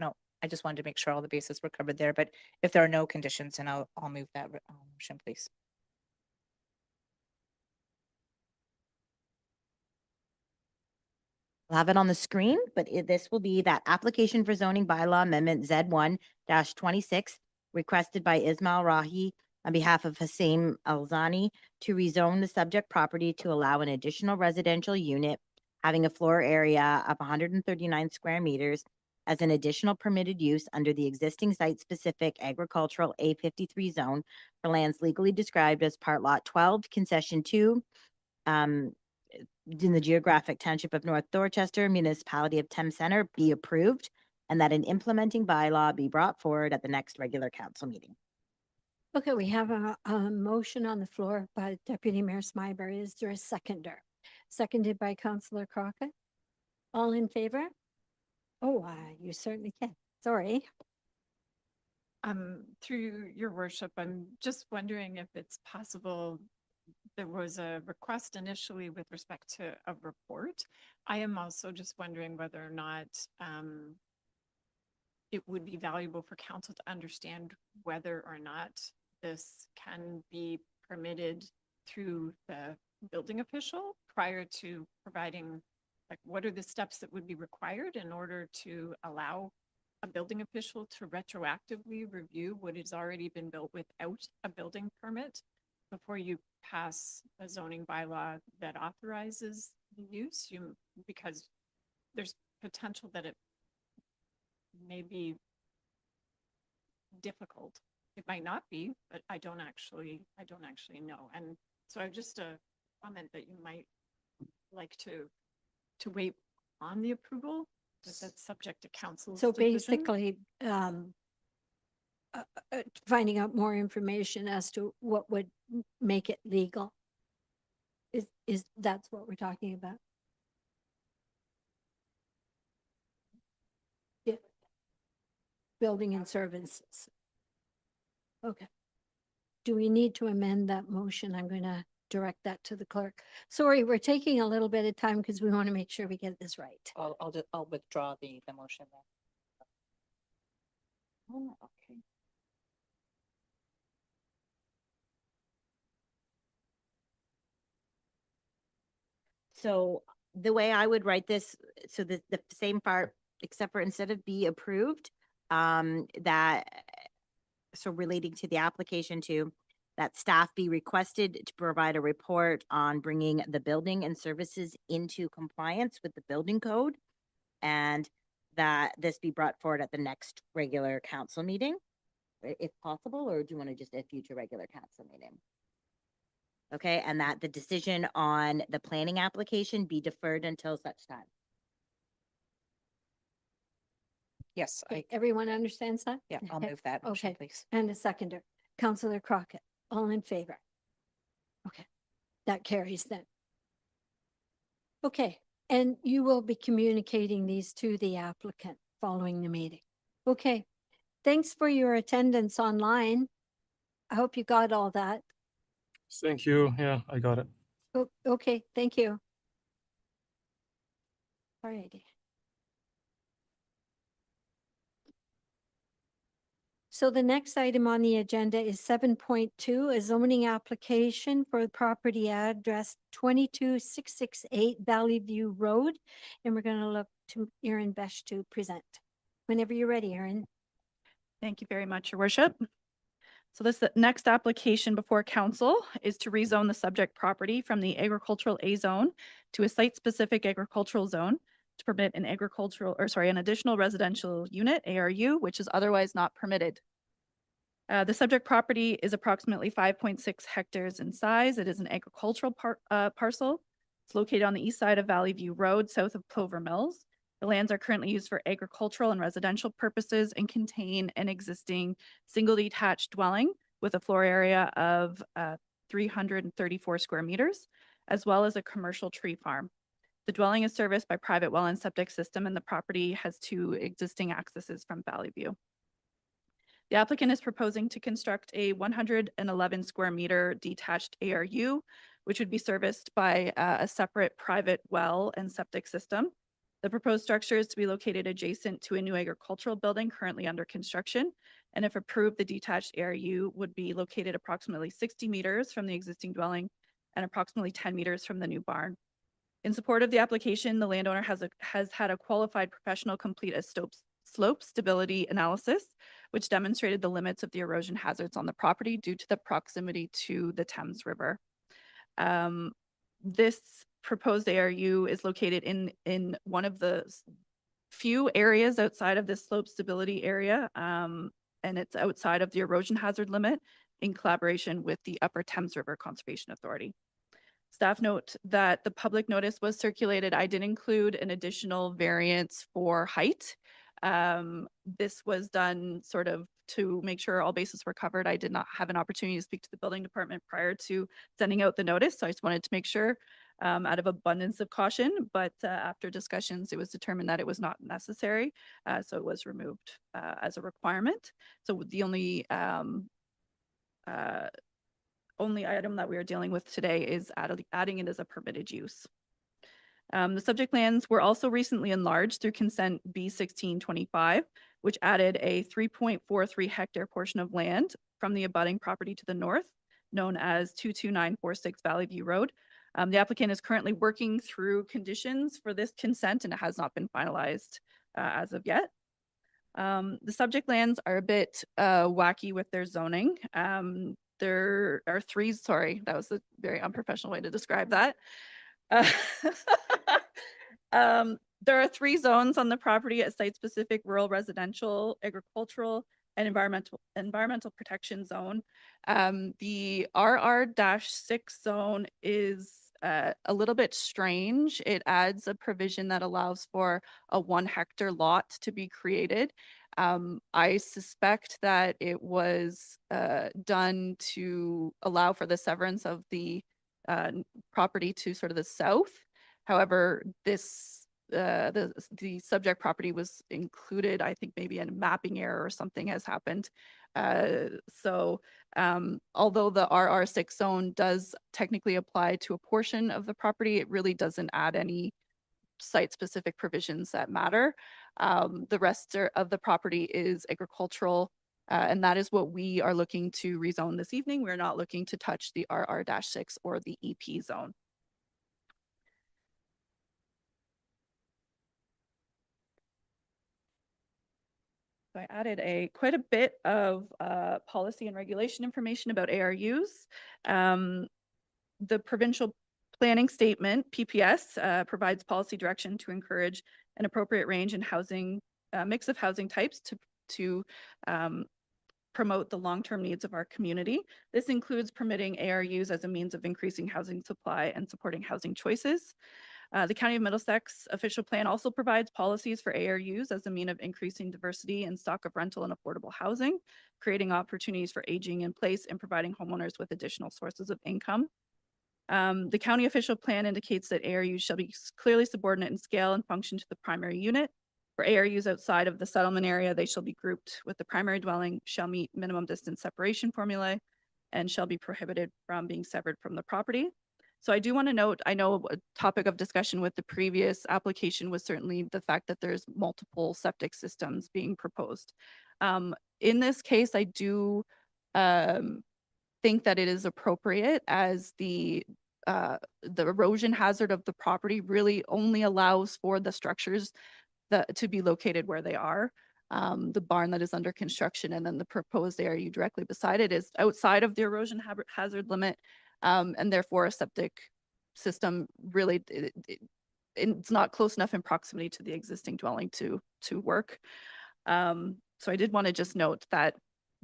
I just wanted to make sure all the bases were covered there, but if there are no conditions, then I'll move that motion, please. We'll have it on the screen, but this will be that application for zoning bylaw amendment Z1-26 requested by Ismail Rahi on behalf of Hussein Alzani to rezone the subject property to allow an additional residential unit having a floor area of 139 square meters as an additional permitted use under the existing site-specific agricultural A53 zone for lands legally described as Part Lot 12, Concession 2, in the geographic township of North Dorchester, municipality of Thames Center, be approved, and that an implementing bylaw be brought forward at the next regular council meeting. Okay, we have a motion on the floor by Deputy Mayor Smythe. Is there a seconder? Seconded by Councillor Crockett. All in favor? Oh, you certainly can. Sorry. Through your worship, I'm just wondering if it's possible, there was a request initially with respect to a report. I am also just wondering whether or not it would be valuable for council to understand whether or not this can be permitted through the building official prior to providing, like, what are the steps that would be required in order to allow a building official to retroactively review what has already been built without a building permit before you pass a zoning bylaw that authorizes the use? Because there's potential that it may be difficult. It might not be, but I don't actually know. And so I've just a comment that you might like to wait on the approval, but that's subject to council's So decision. basically, finding out more information as to what would make it legal. Is that's what we're talking about? Yeah. Building and services. Okay. Do we need to amend that motion? I'm going to direct that to the clerk. Sorry, we're taking a little bit of time because we want to make sure we get this right. I'll withdraw the motion then. Oh, okay. So the way I would write this, so the same part, except for instead of be approved, that, so relating to the application to, that staff be requested to provide a report on bringing the building and services into compliance with the building code, and that this be brought forward at the next regular council meeting, if possible, or do you want to just a future regular council meeting? Okay, and that the decision on the planning application be deferred until such time. Yes, Everyone understands that? yeah, I'll Okay. move that motion, Okay. please. And a seconder, Councillor Crockett, all in favor? Okay, that carries then. Okay, and you will be communicating these to the applicant following the meeting. Okay, thanks for your attendance online. I hope you got all that. Thank you. Yeah, I got it. Okay, thank you. All righty. So the next item on the agenda is 7.2, a zoning application for the property address 22668 Valley View Road. And we're going to look to Erin Besh to present. Whenever you're ready, Erin. Thank you very much, Your Worship. So this next application before council is to rezone the subject property from the agricultural A zone to a site-specific agricultural zone to permit an an additional residential unit, ARU, which is otherwise not permitted. The subject property is approximately 5.6 hectares in size. It is an agricultural parcel. It's located on the east side of Valley View Road, south of Plover Mills. The lands are currently used for agricultural and residential purposes and contain an existing single detached dwelling with a floor area of 334 square meters, as well as a commercial tree farm. The dwelling is serviced by private well and septic system, and the property has 2 existing accesses from Valley View. The applicant is proposing to construct a 111 square meter detached ARU, which would be serviced by a separate private well and septic system. The proposed structure is to be located adjacent to a new agricultural building currently under construction. And if approved, the detached ARU would be located approximately 60 meters from the existing dwelling and approximately 10 meters from the new barn. In support of the application, the landowner has had a qualified professional complete a slope stability analysis, which demonstrated the limits of the erosion hazards on the property due to the proximity to the Thames River. This proposed ARU is located in one of the few areas outside of this slope stability area, and it's outside of the erosion hazard limit in collaboration with the Upper Thames River Conservation Authority. Staff note that the public notice was circulated. I did include an additional variance for height. This was done sort of to make sure all bases were covered. I did not have an opportunity to speak to the building department prior to sending out the notice, so I just wanted to make sure out of abundance of caution, but after discussions, it was determined that it was not necessary. So it was removed as a requirement. So the only item that we are dealing with today is adding it as a permitted use. The subject lands were also recently enlarged through consent B1625, which added a 3.43 hectare portion of land from the abutting property to the north, known as 22946 Valley View Road. The applicant is currently working through conditions for this consent, and it has not been finalized as of yet. The subject lands are a bit wacky with their zoning. There are three, sorry, that was a very unprofessional way to describe that. There are 3 zones on the property: a site-specific rural residential, agricultural, and environmental protection zone. The RR-6 zone is a little bit strange. It adds a provision that allows for a 1 hectare lot to be created. I suspect that it was done to allow for the severance of the property to sort of the south. However, this the subject property was included, I think maybe in a mapping error or something has happened. Although the RR6 zone does technically apply to a portion of the property, it really doesn't add any site-specific provisions that matter. The rest of the property is agricultural, and that is what we are looking to rezone this evening. We're not looking to touch the RR-6 or the EP zone. So I added quite a bit of policy and regulation information about ARUs. The provincial planning statement, PPS, provides policy direction to encourage an appropriate range in housing, mix of housing types to promote the long-term needs of our community. This includes permitting ARUs as a means of increasing housing supply and supporting housing choices. The County of Middlesex official plan also provides policies for ARUs as a means of increasing diversity and stock of rental and affordable housing, creating opportunities for aging in place and providing homeowners with additional sources of income. The county official plan indicates that ARUs shall be clearly subordinate in scale and function to the primary unit. For ARUs outside of the settlement area, they shall be grouped with the primary dwelling, shall meet minimum distance separation formulae, and shall be prohibited from being severed from the property. So I do want to note, I know a topic of discussion with the previous application was certainly the fact that there's multiple septic systems being proposed. In this case, I do think that it is appropriate, as the erosion hazard of the property really only allows for the structures to be located where they are. The barn that is under construction and then the proposed ARU directly beside it is outside of the erosion hazard limit, and therefore a septic system really it's not close enough in proximity to the existing dwelling to work. So I did want to just note that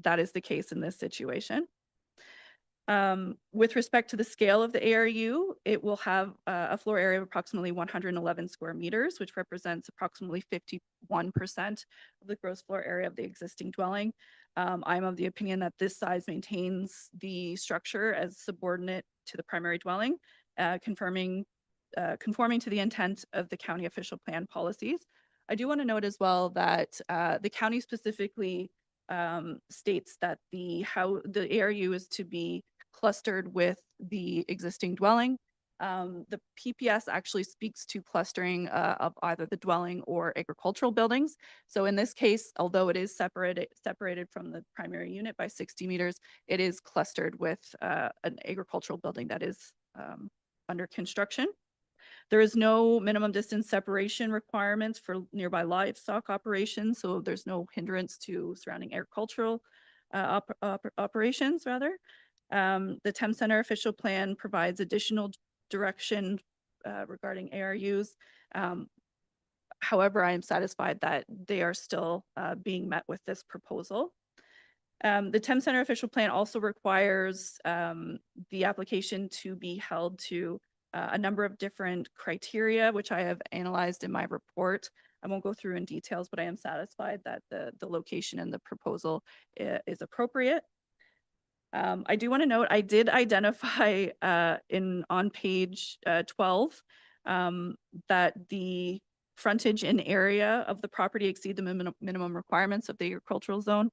that is the case in this situation. With respect to the scale of the ARU, it will have a floor area of approximately 111 square meters, which represents approximately 51% of the gross floor area of the existing dwelling. I'm of the opinion that this size maintains the structure as subordinate to the primary dwelling, conforming to the intent of the county official plan policies. I do want to note as well that the county specifically states that the ARU is to be clustered with the existing dwelling. The PPS actually speaks to clustering of either the dwelling or agricultural buildings. So in this case, although it is separated from the primary unit by 60 meters, it is clustered with an agricultural building that is under construction. There is no minimum distance separation requirements for nearby livestock operations, so there's no hindrance to surrounding agricultural operations, rather. The Thames Center official plan provides additional direction regarding ARUs. However, I am satisfied that they are still being met with this proposal. The Thames Center official plan also requires the application to be held to a number of different criteria, which I have analyzed in my report. I won't go through in details, but I am satisfied that the location and the proposal is appropriate. I do want to note, I did identify on page 12 that the frontage and area of the property exceed the minimum requirements of the agricultural zone.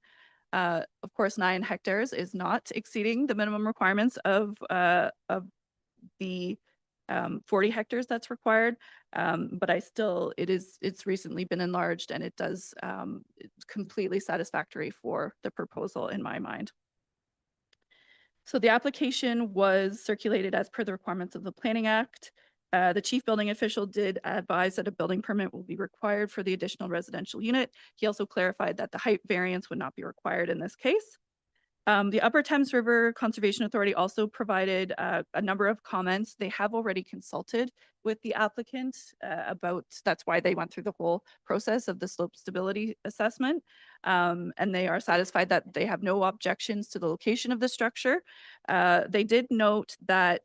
Of course, 9 hectares is not exceeding the minimum requirements of the 40 hectares that's required. But it's recently been enlarged, and it's completely satisfactory for the proposal in my mind. So the application was circulated as per the requirements of the Planning Act. The chief building official did advise that a building permit will be required for the additional residential unit. He also clarified that the height variance would not be required in this case. The Upper Thames River Conservation Authority also provided a number of comments. They have already consulted with the applicant that's why they went through the whole process of the slope stability assessment. And they are satisfied that they have no objections to the location of the structure. They did note that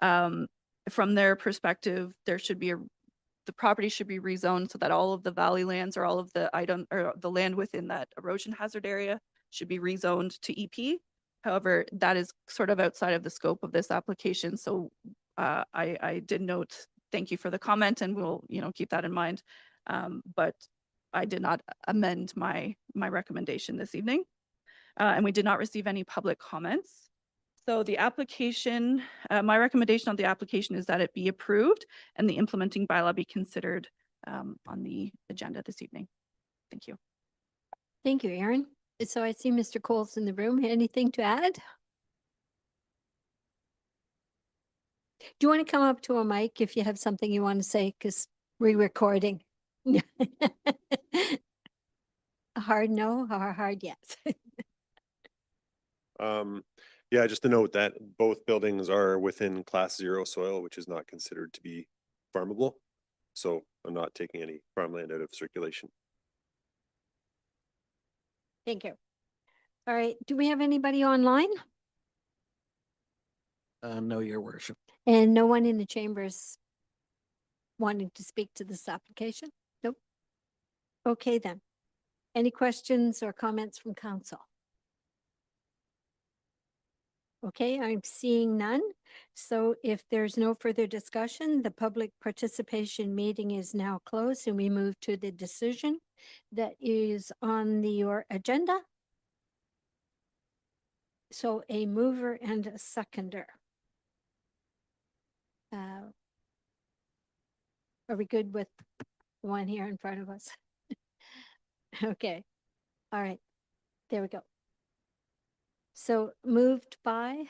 from their perspective, the property should be rezoned so that all of the valley lands or all of the the land within that erosion hazard area should be rezoned to EP. However, that is sort of outside of the scope of this application. So I did note, thank you for the comment, and we'll keep that in mind. But I did not amend my recommendation this evening. And we did not receive any public comments. So the application, my recommendation on the application is that it be approved and the implementing bylaw be considered on the agenda this evening. Thank you. Thank you, Erin. So I see Mr. Cole's in the room. Anything to add? Do you want to come up to a mic if you have something you want to say? Because we're recording. A hard no or a hard yes? Yeah, just to note that both buildings are within class 0 soil, which is not considered to be farmable. So I'm not taking any farmland out of circulation. Thank you. All right. Do we have anybody online? No, your worship. And no one in the chambers wanting to speak to this application? Nope. Okay, then. Any questions or comments from council? Okay, I'm seeing none. So if there's no further discussion, the public participation meeting is now closed, and we move to the decision that is on your agenda. So a mover and a seconder. Are we good with the one here in front of us? Okay. All right. There we go. So moved by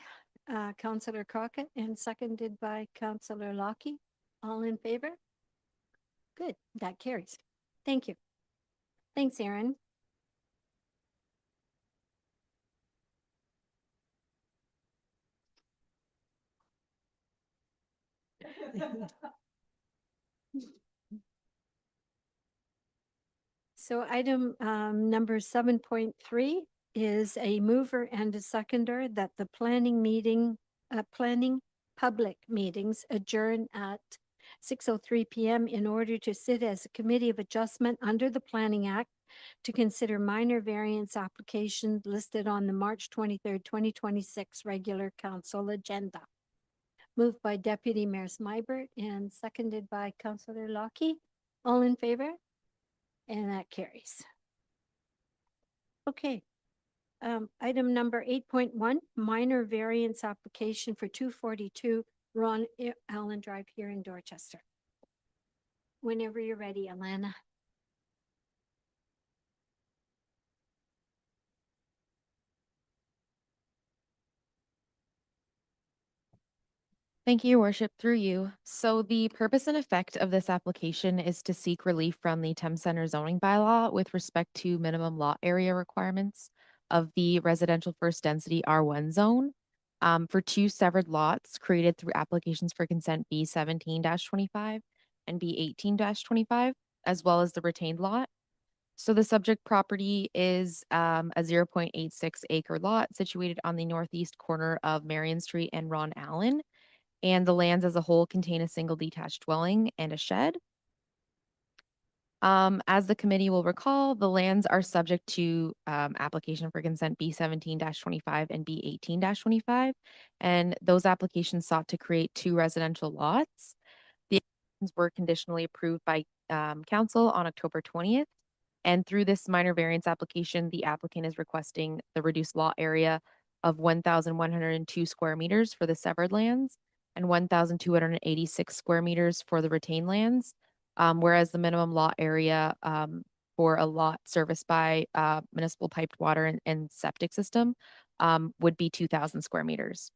Councillor Crockett and seconded by Councillor Lockie. All in favor? Good. That carries. Thank you. Thanks, Erin. So item number 7.3 is a mover and a seconder that the planning public meetings adjourn at 6:03 p.m. in order to sit as a committee of adjustment under the Planning Act to consider minor variance applications listed on the March 23rd, 2026 regular council agenda. Moved by Deputy Mayor Smybert and seconded by Councillor Lockie. All in favor? And that carries. Okay. Item number 8.1, minor variance application for 242 Ron Allen Drive here in Dorchester. Whenever you're ready, Alana. Thank you, Your Worship, through you. So the purpose and effect of this application is to seek relief from the Thames Center zoning bylaw with respect to minimum lot area requirements of the residential first density R1 zone for 2 severed lots created through applications for consent B17-25 and B18-25, as well as the retained lot. So the subject property is a 0.86 acre lot situated on the northeast corner of Marion Street and Ron Allen. And the lands as a whole contain a single detached dwelling and a shed. As the committee will recall, the lands are subject to application for consent B 17-25 and B 18-25. And those applications sought to create 2 residential lots. The applications were conditionally approved by council on October 20th. And through this minor variance application, the applicant is requesting the reduced lot area of 1,102 square meters for the severed lands and 1,286 square meters for the retained lands. Whereas the minimum lot area for a lot serviced by municipal piped water and septic system would be 2,000 square meters.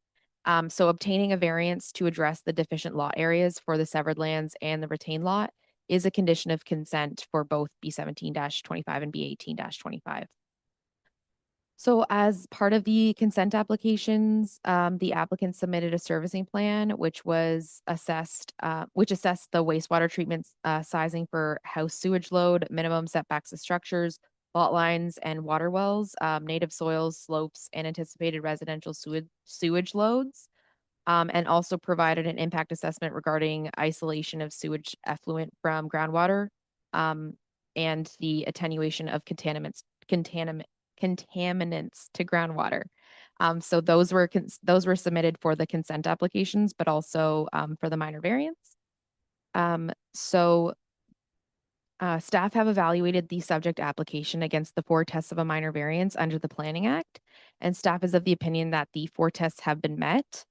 So obtaining a variance to address the deficient lot areas for the severed lands and the retained lot is a condition of consent for both B 17-25 and B 18-25. So as part of the consent applications, the applicant submitted a servicing plan, which was which assessed the wastewater treatment sizing for house sewage load, minimum setbacks of structures, lot lines and water wells, native soils, slopes, and anticipated residential sewage loads. And also provided an impact assessment regarding isolation of sewage effluent from groundwater, and the attenuation of contaminants to groundwater. So those were submitted for the consent applications, but also for the minor variance. Staff have evaluated the subject application against the 4 tests of a minor variance under the Planning Act, and staff is of the opinion that the 4 tests have been met.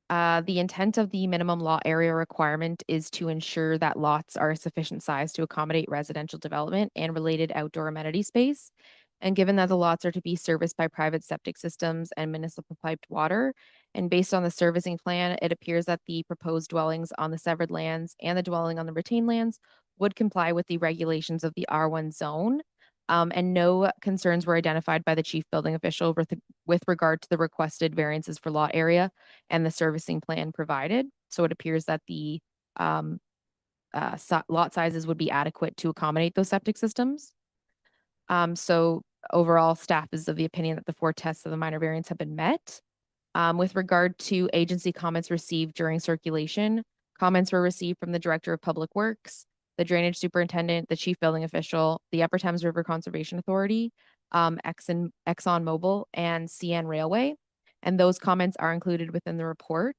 The intent of the minimum lot area requirement is to ensure that lots are a sufficient size to accommodate residential development and related outdoor amenity space. And given that the lots are to be serviced by private septic systems and municipal piped water, and based on the servicing plan, it appears that the proposed dwellings on the severed lands and the dwelling on the retained lands would comply with the regulations of the R1 zone. And no concerns were identified by the chief building official with regard to the requested variances for lot area and the servicing plan provided. So it appears that the lot sizes would be adequate to accommodate those septic systems. So overall, staff is of the opinion that the 4 tests of the minor variance have been met. With regard to agency comments received during circulation, comments were received from the Director of Public Works, the Drainage Superintendent, the Chief Building Official, the Upper Thames River Conservation Authority, ExxonMobil, and CN Railway. And those comments are included within the report.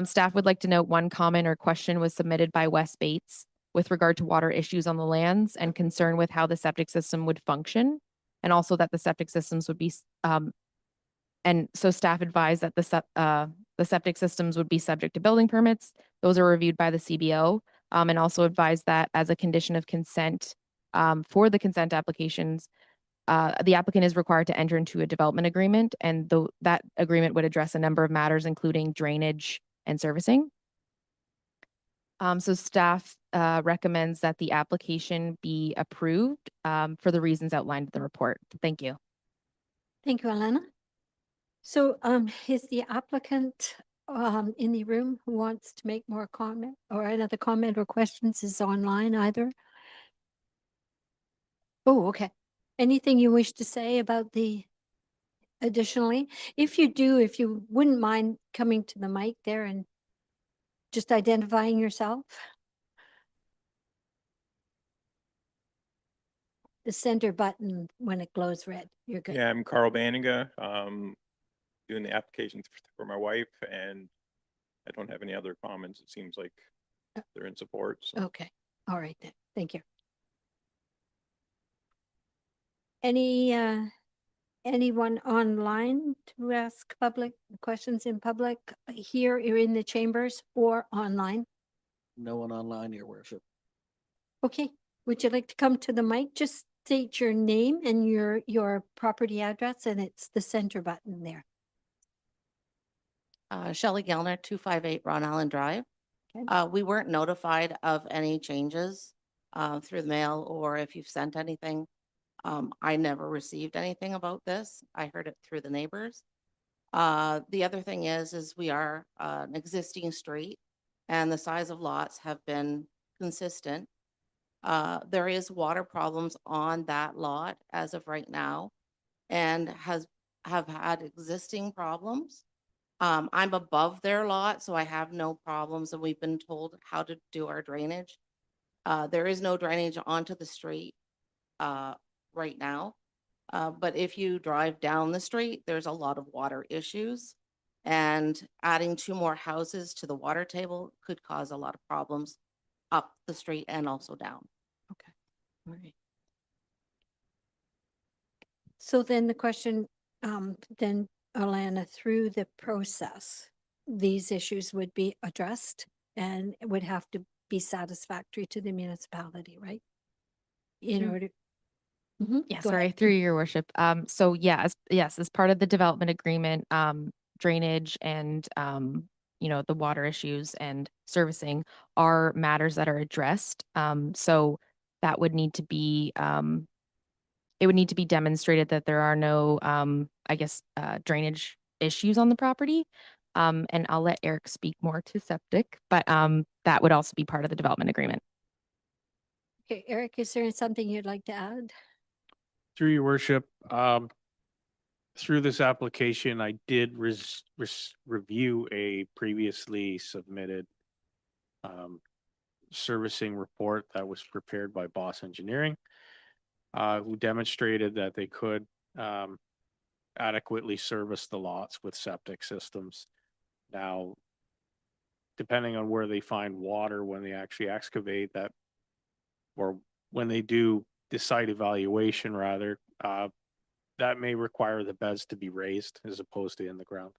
Staff would like to note one comment or question was submitted by Wes Bates with regard to water issues on the lands and concern with how the septic system would function, and also that the septic systems would be and so staff advised that the septic systems would be subject to building permits. Those are reviewed by the CBO, and also advised that as a condition of consent for the consent applications, the applicant is required to enter into a development agreement, and that agreement would address a number of matters, including drainage and servicing. So staff recommends that the application be approved for the reasons outlined in the report. Thank you. Thank you, Alana. So is the applicant in the room who wants to make more comment or another comment or questions is online either? Oh, okay. Anything you wish to say about the additionally? If you do, if you wouldn't mind coming to the mic there and just identifying yourself. The center button when it glows red, you're good. Yeah, I'm Carl Banniga, doing the applications for my wife, and I don't have any other comments. It seems like they're in support. So. Okay, all right then, thank you. Anyone online to ask public questions in public here or in the chambers or online? No one online, your worship. Okay, would you like to come to the mic? Just state your name and your property address, and it's the center button there. Shelley Gellner, 258 Ron Allen Drive. Okay. We weren't notified of any changes through the mail or if you've sent anything. I never received anything about this. I heard it through the neighbors. The other thing is we are an existing street and the size of lots have been consistent. There is water problems on that lot as of right now and have had existing problems. I'm above their lot, so I have no problems, and we've been told how to do our drainage. There is no drainage onto the street right now. But if you drive down the street, there's a lot of water issues. And adding 2 more houses to the water table could cause a lot of problems up the street and also down. Okay, all right. So then the question, then Alana, through the process, these issues would be addressed and it would have to be satisfactory to the municipality, right? In Through- order. Mhm, Yeah, go sorry, ahead. through your worship. So yeah, yes, as part of the development agreement, drainage and, the water issues and servicing are matters that are addressed. So that would need to be, it would need to be demonstrated that there are no, drainage issues on the property. And I'll let Eric speak more to septic, but, that would also be part of the development agreement. Okay, Eric, is there something you'd like to add? Through your worship, through this application, I did review a previously submitted servicing report that was prepared by Boss Engineering, who demonstrated that they could adequately service the lots with septic systems. Now, depending on where they find water when they actually excavate that, or when they do the site evaluation rather, that may require the beds to be raised as opposed to in the ground.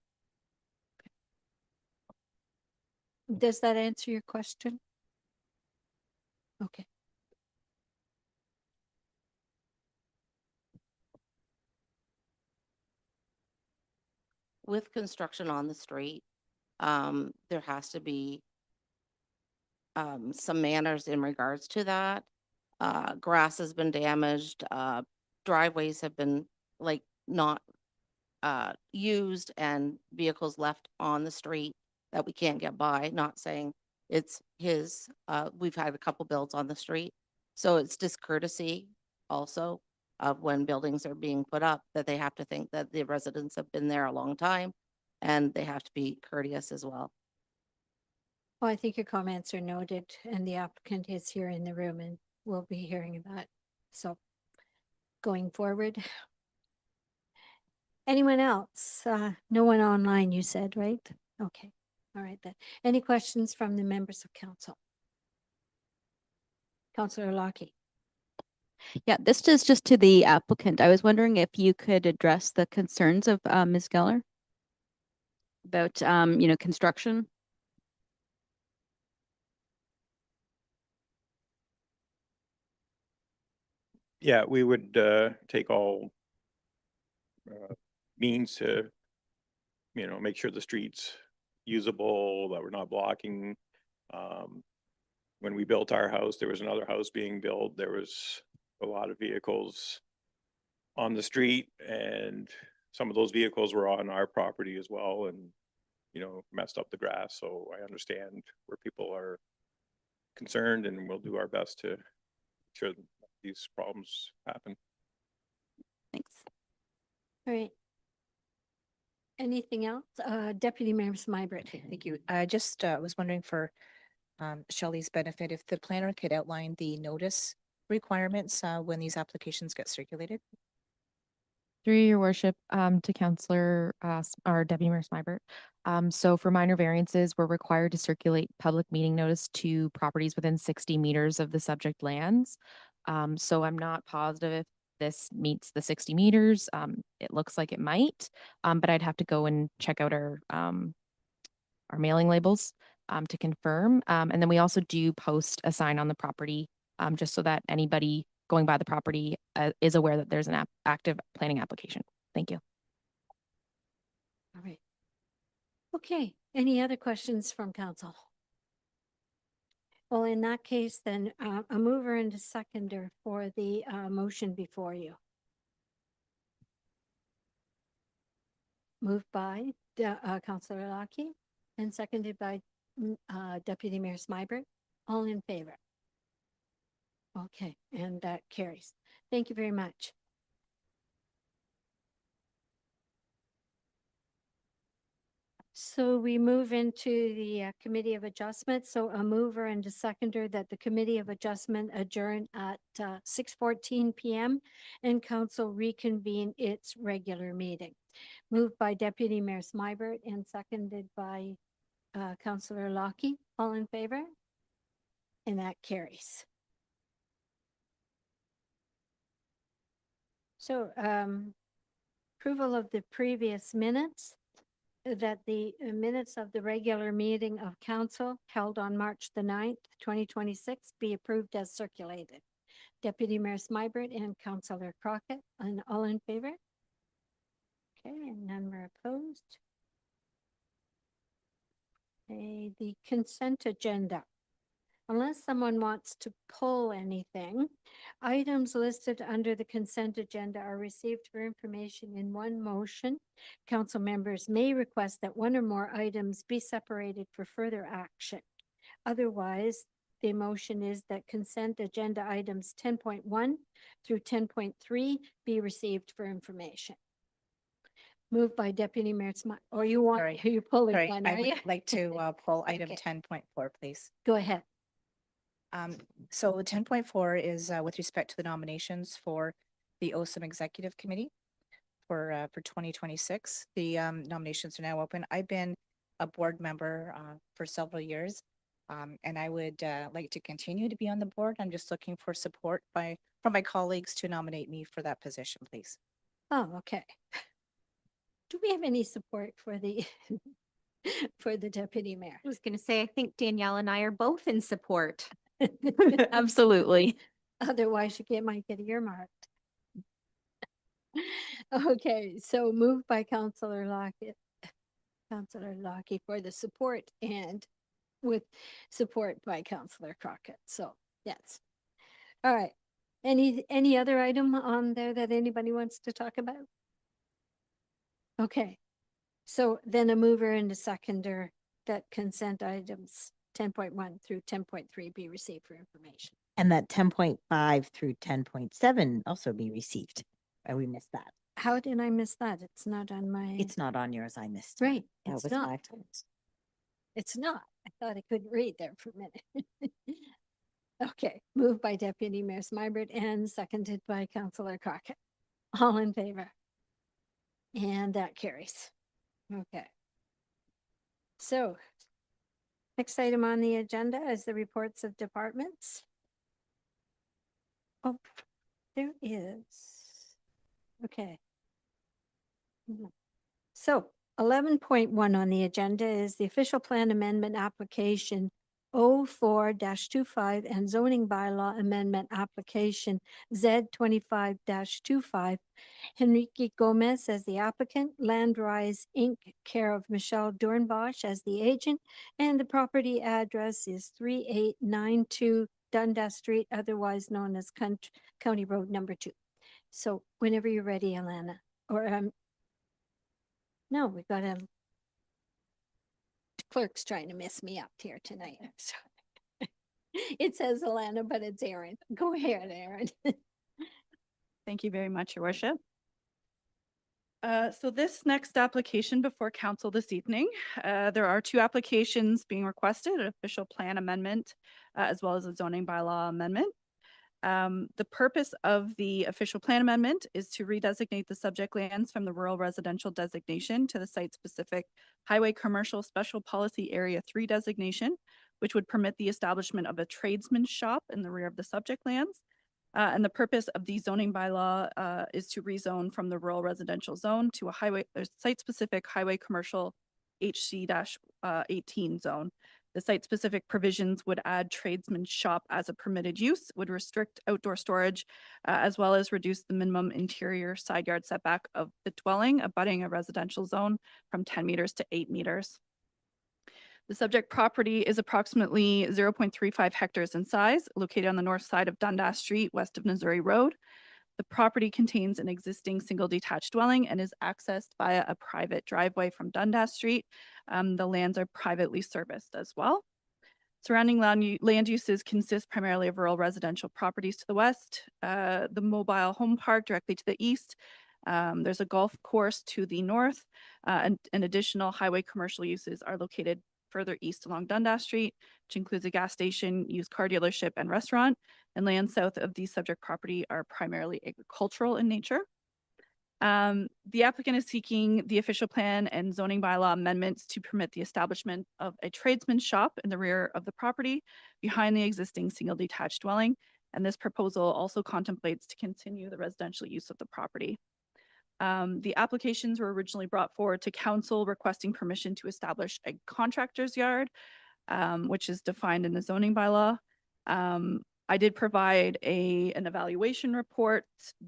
Does that answer your question? Okay. With construction on the street, there has to be some manners in regards to that. Grass has been damaged, driveways have been like not used, and vehicles left on the street that we can't get by. Not saying it's his, we've had a couple builds on the street. So it's discourtesy also of when buildings are being put up, that they have to think that the residents have been there a long time and they have to be courteous as well. Well, I think your comments are noted and the applicant is here in the room and we'll be hearing that. So going forward. Anyone else? No one online, you said, right? Okay, all right then. Any questions from the members of council? Councillor Lockie. Yeah, this is just to the applicant. I was wondering if you could address the concerns of Ms. Geller about, construction. Yeah, we would take all means to, make sure the street's usable, that we're not blocking. When we built our house, there was another house being built. There was a lot of vehicles on the street, and some of those vehicles were on our property as well, and messed up the grass. So I understand where people are concerned, and we'll do our best to ensure that these problems happen. Thanks. All right. Anything else? Deputy Mayor Smybert. Thank you. I just was wondering for Shelley's benefit, if the planner could outline the notice requirements when these applications get circulated. Through your worship, to Councillor, or Deputy Mayor Smybert. So for minor variances, we're required to circulate public meeting notice to properties within 60 meters of the subject lands. So I'm not positive if this meets the 60 meters. It looks like it might, but I'd have to go and check out our mailing labels to confirm. And then we also do post a sign on the property, just so that anybody going by the property is aware that there's an active planning application. Thank you. All right. Okay, any other questions from council? Well, in that case, then a mover and a seconder for the motion before you. Moved by Councillor Lockie and seconded by Deputy Mayor Smybert. All in favor? Okay, and that carries. Thank you very much. So we move into the Committee of Adjustment. So a mover and a seconder that the Committee of Adjustment adjourn at 6:14 PM and council reconvene its regular meeting. Moved by Deputy Mayor Smybert and seconded by Councillor Lockie. All in favor? And that carries. So approval of the previous minutes, that the minutes of the regular meeting of council held on March the 9th, 2026 be approved as circulated. Deputy Mayor Smybert and Councillor Crockett, and all in favor? Okay, and none were opposed. Okay, the consent agenda. Unless someone wants to pull anything, items listed under the consent agenda are received for information in one motion. Council members may request that one or more items be separated for further action. Otherwise, the motion is that consent agenda items 10.1 through 10.3 be received for information. Moved by Deputy Mayor Smythe, or you want, Sorry. you pulling Sorry, one, I are you? would like to pull item Okay. 10.4, please. Go ahead. So 10.4 is with respect to the nominations for the OSAM Executive Committee for 2026. The nominations are now open. I've been a board member for several years, and I would like to continue to be on the board. I'm just looking for support from my colleagues to nominate me for that position, please. Oh, okay. Do we have any support for the for the deputy mayor? I was going to say, I think Danielle and I are both in support. Absolutely. Otherwise, might get earmarked. Okay, so moved by Councillor Lockett, Councillor Lockie for the support, and with support by Councillor Crockett. So yes. All right. Any other item on there that anybody wants to talk about? Okay. So then a mover and a seconder that consent items 10.1 through 10.3 be received for information. And that 10.5 through 10.7 also be received. We missed that. How did I miss that? It's not on my. It's not on yours. I missed. it. Right. That It's was not. my fault. It's not. I thought I couldn't read there for a minute. Okay, moved by Deputy Mayor Smybert and seconded by Councillor Crockett. All in favor? And that carries. Okay. So next item on the agenda is the reports of departments. Oh, there is. Okay. So 11.1 on the agenda is the official plan amendment application 04-25 and zoning bylaw amendment application Z25-25. Henrique Gomez as the applicant, Landrise Inc., care of Michelle Dornbosch as the agent, and the property address is 3892 Dundas Street, otherwise known as County Road number 2. So whenever you're ready, Alana, or no, we got a clerk's trying to mess me up here tonight. I'm sorry. It says Alana, but it's Aaron. Go ahead, Aaron. Thank you very much, Your Worship. So this next application before council this evening, there are 2 applications being requested, an official plan amendment, as well as a zoning bylaw amendment. The purpose of the official plan amendment is to redesignate the subject lands from the rural residential designation to the site-specific highway commercial special policy area 3 designation, which would permit the establishment of a tradesman shop in the rear of the subject lands. And the purpose of the zoning bylaw is to rezone from the rural residential zone to a highway, site-specific highway commercial HC-18 zone. The site-specific provisions would add tradesman shop as a permitted use, would restrict outdoor storage, as well as reduce the minimum interior side yard setback of the dwelling abutting a residential zone from 10 meters to 8 meters. The subject property is approximately 0.35 hectares in size, located on the north side of Dundas Street, west of Missouri Road. The property contains an existing single detached dwelling and is accessed via a private driveway from Dundas Street. The lands are privately serviced as well. Surrounding land uses consist primarily of rural residential properties to the west, the mobile home park directly to the east, There's a golf course to the north, and additional highway commercial uses are located further east along Dundas Street, which includes a gas station, used car dealership, and restaurant. And land south of the subject property are primarily agricultural in nature. The applicant is seeking the official plan and zoning bylaw amendments to permit the establishment of a tradesman's shop in the rear of the property behind the existing single detached dwelling. And this proposal also contemplates to continue the residential use of the property. The applications were originally brought forward to council requesting permission to establish a contractor's yard, which is defined in the zoning bylaw. I did provide an evaluation report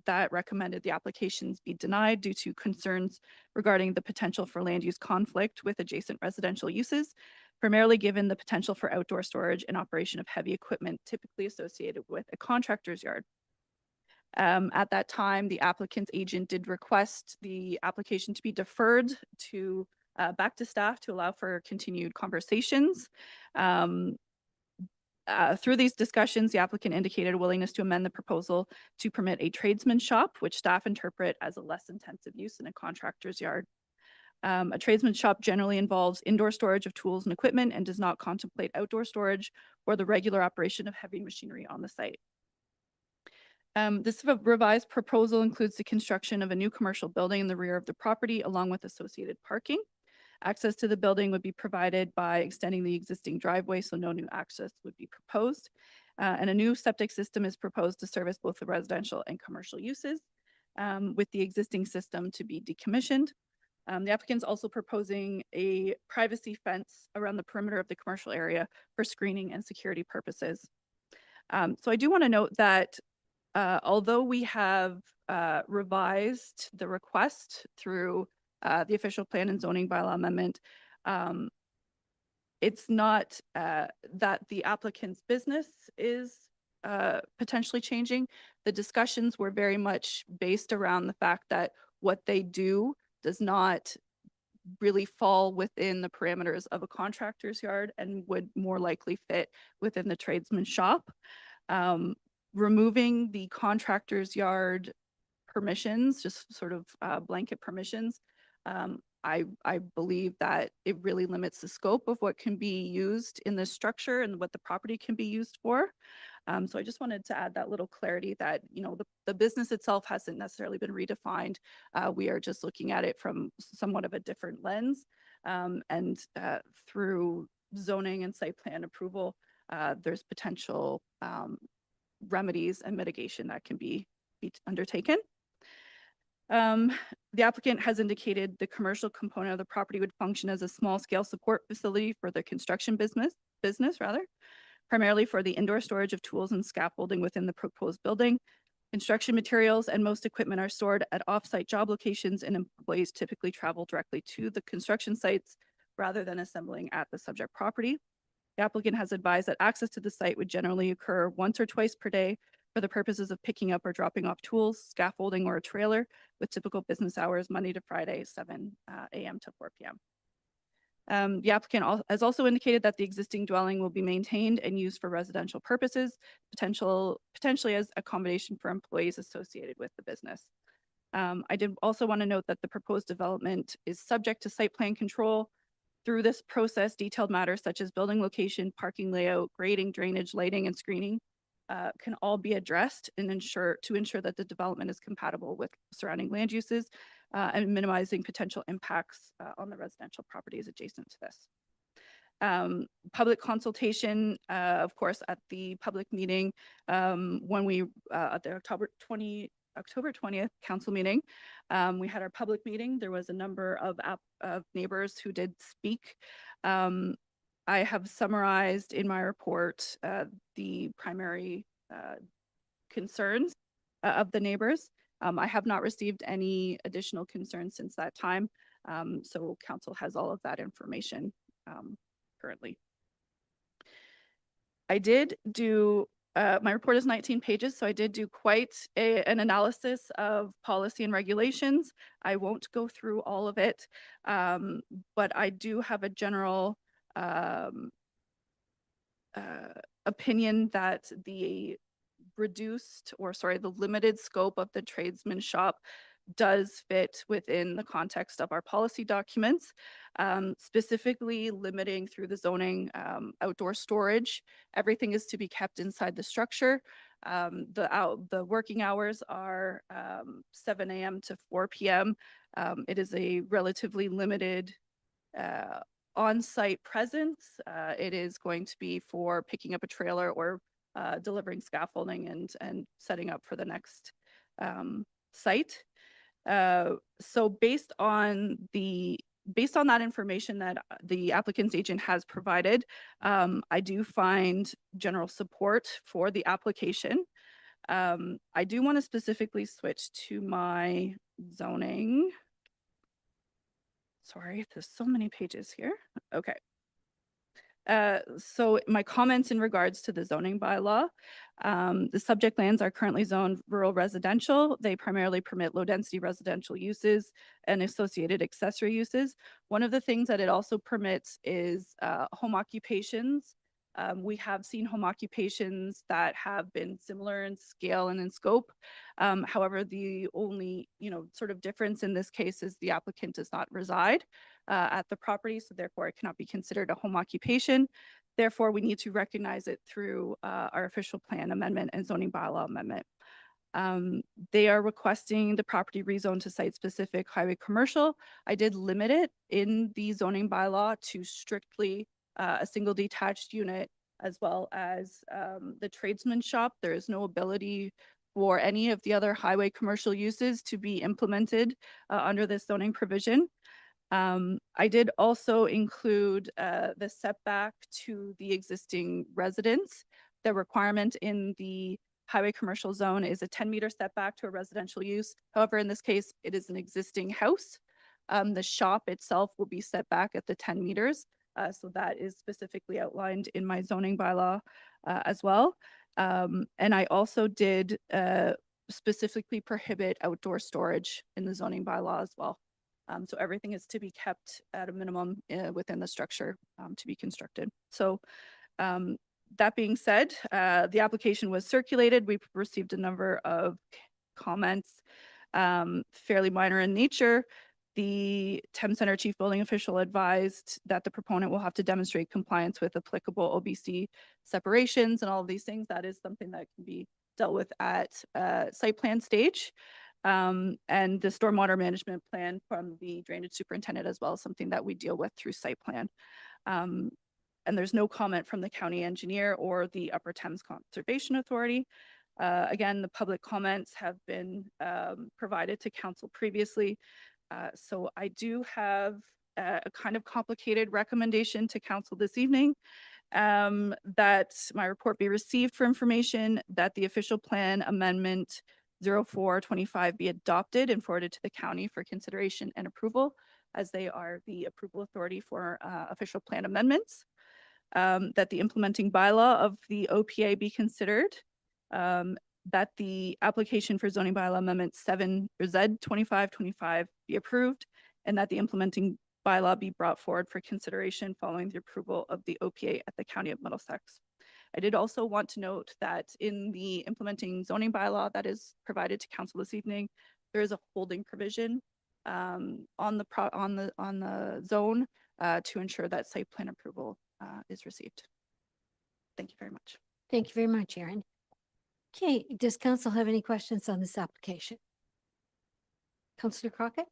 that recommended the applications be denied due to concerns regarding the potential for land use conflict with adjacent residential uses, primarily given the potential for outdoor storage and operation of heavy equipment typically associated with a contractor's yard. At that time, the applicant's agent did request the application to be deferred to back to staff to allow for continued conversations. Through these discussions, the applicant indicated a willingness to amend the proposal to permit a tradesman shop, which staff interpret as a less intensive use in a contractor's yard. A tradesman shop generally involves indoor storage of tools and equipment and does not contemplate outdoor storage or the regular operation of heavy machinery on the site. This revised proposal includes the construction of a new commercial building in the rear of the property along with associated parking. Access to the building would be provided by extending the existing driveway, so no new access would be proposed. And a new septic system is proposed to service both the residential and commercial uses, with the existing system to be decommissioned. The applicant's also proposing a privacy fence around the perimeter of the commercial area for screening and security purposes. So I do want to note that although we have revised the request through the official plan and zoning bylaw amendment, it's not that the applicant's business is potentially changing. The discussions were very much based around the fact that what they do does not really fall within the parameters of a contractor's yard and would more likely fit within the tradesman shop. Removing the contractor's yard permissions, just sort of blanket permissions, I believe that it really limits the scope of what can be used in this structure and what the property can be used for. So I just wanted to add that little clarity that, you know, the business itself hasn't necessarily been redefined. We are just looking at it from somewhat of a different lens. And through zoning and site plan approval, there's potential remedies and mitigation that can be undertaken. The applicant has indicated the commercial component of the property would function as a small scale support facility for the construction business, primarily for the indoor storage of tools and scaffolding within the proposed building. Construction materials and most equipment are stored at off-site job locations, and employees typically travel directly to the construction sites rather than assembling at the subject property. The applicant has advised that access to the site would generally occur once or twice per day for the purposes of picking up or dropping off tools, scaffolding, or a trailer, with typical business hours Monday to Friday, 7 a.m. to 4 p.m. The applicant has also indicated that the existing dwelling will be maintained and used for residential purposes, potentially as accommodation for employees associated with the business. I did also want to note that the proposed development is subject to site plan control. Through this process, detailed matters such as building location, parking layout, grading, drainage, lighting, and screening can all be addressed and ensure that the development is compatible with surrounding land uses and minimizing potential impacts on the residential properties adjacent to this. Public consultation, of course, at the public meeting when we at the October 20th council meeting, we had our public meeting. There was a number of neighbors who did speak. I have summarized in my report the primary concerns of the neighbors. I have not received any additional concerns since that time, so council has all of that information currently. I did do, my report is 19 pages, so I did do quite an analysis of policy and regulations. I won't go through all of it, but I do have a general opinion that the limited scope of the tradesman shop does fit within the context of our policy documents, specifically limiting through the zoning outdoor storage. Everything is to be kept inside the structure. The working hours are 7 a.m. to 4 p.m. It is a relatively limited on-site presence. It is going to be for picking up a trailer or delivering scaffolding and setting up for the next site. So based on that information that the applicant's agent has provided, I do find general support for the application. I do want to specifically switch to my zoning. Sorry, there's so many pages here. Okay. So my comments in regards to the zoning bylaw, the subject lands are currently zoned rural residential. They primarily permit low density residential uses and associated accessory uses. One of the things that it also permits is home occupations. We have seen home occupations that have been similar in scale and in scope. However, the only, sort of difference in this case is the applicant does not reside at the property, so therefore it cannot be considered a home occupation. Therefore, we need to recognize it through our official plan amendment and zoning bylaw amendment. They are requesting the property rezone to site-specific highway commercial. I did limit it in the zoning bylaw to strictly a single detached unit, as well as the tradesman shop. There is no ability for any of the other highway commercial uses to be implemented under this zoning provision. I did also include the setback to the existing residence. The requirement in the highway commercial zone is a 10-meter setback to a residential use. However, in this case, it is an existing house. The shop itself will be set back at the 10 meters. So that is specifically outlined in my zoning bylaw as well. And I also did specifically prohibit outdoor storage in the zoning bylaw as well. So everything is to be kept at a minimum within the structure to be constructed. So that being said, the application was circulated. We've received a number of comments, fairly minor in nature. The Thames Center Chief Building Official advised that the proponent will have to demonstrate compliance with applicable OBC separations and all of these things. That is something that can be dealt with at site plan stage. And the stormwater management plan from the drainage superintendent as well, something that we deal with through site plan. And there's no comment from the county engineer or the Upper Thames Conservation Authority. Again, the public comments have been provided to council previously. So I do have a kind of complicated recommendation to council this evening, that my report be received for information, that the official plan amendment 0425 be adopted and forwarded to the county for consideration and approval, as they are the approval authority for official plan amendments. That the implementing bylaw of the OPA be considered, that the application for zoning bylaw amendment 7 or Z 2525 be approved, and that the implementing bylaw be brought forward for consideration following the approval of the OPA at the County of Middlesex. I did also want to note that in the implementing zoning bylaw that is provided to council this evening, there is a holding provision on the zone to ensure that site plan approval is received. Thank you very much. Thank you very much, Erin. Okay, does council have any questions on this application? Councillor Crockett?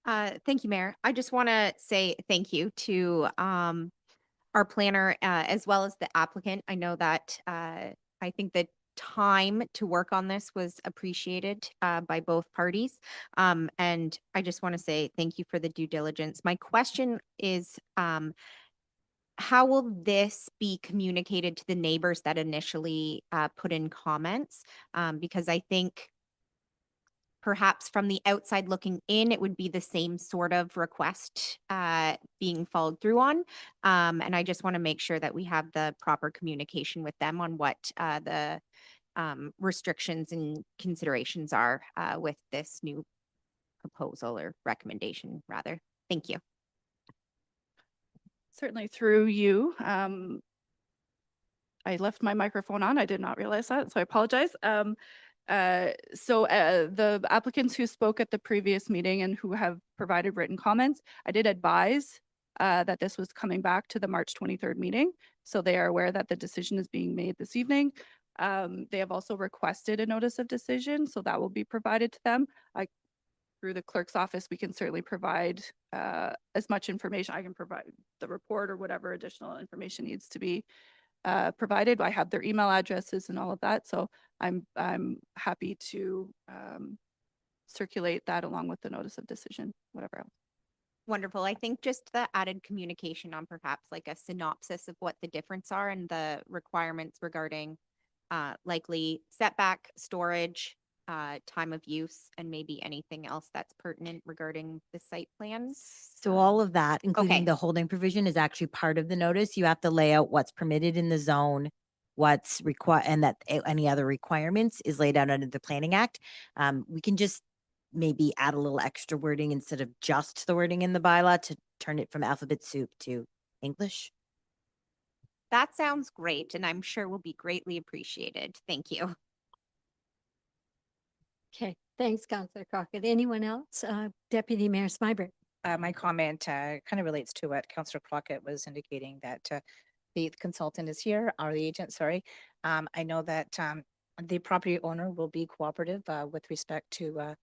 Thank you, Mayor. I just want to say thank you to our planner as well as the applicant. I know that I think the time to work on this was appreciated by both parties. And I just want to say thank you for the due diligence. My question is, how will this be communicated to the neighbors that initially put in comments? Because I think perhaps from the outside looking in, it would be the same sort of request being followed through on. And I just want to make sure that we have the proper communication with them on what the restrictions and considerations are with this new proposal or recommendation, rather. Thank you. Certainly through you. I left my microphone on. I did not realize that, so I apologize. The applicants who spoke at the previous meeting and who have provided written comments, I did advise that this was coming back to the March 23rd meeting. So they are aware that the decision is being made this evening. They have also requested a notice of decision, so that will be provided to them. Through the clerk's office, we can certainly provide as much information. I can provide the report or whatever additional information needs to be provided. I have their email addresses and all of that, so I'm happy to circulate that along with the notice of decision, whatever else. Wonderful. I think just the added communication on perhaps like a synopsis of what the difference are and the requirements regarding likely setback, storage, time of use, and maybe anything else that's pertinent regarding the site plans. So all of that, including okay. the holding provision, is actually part of the notice. You have to lay out what's permitted in the zone, what's required, and that any other requirements is laid out under the Planning Act. We can just maybe add a little extra wording instead of just the wording in the bylaw to turn it from alphabet soup to English. That sounds great, and I'm sure will be greatly appreciated. Thank you. Okay, thanks, Councillor Crockett. Anyone else? Deputy Mayor Smyber. My comment kind of relates to what Councillor Crockett was indicating, that the consultant is here, or the agent, sorry. I know that the property owner will be cooperative with respect to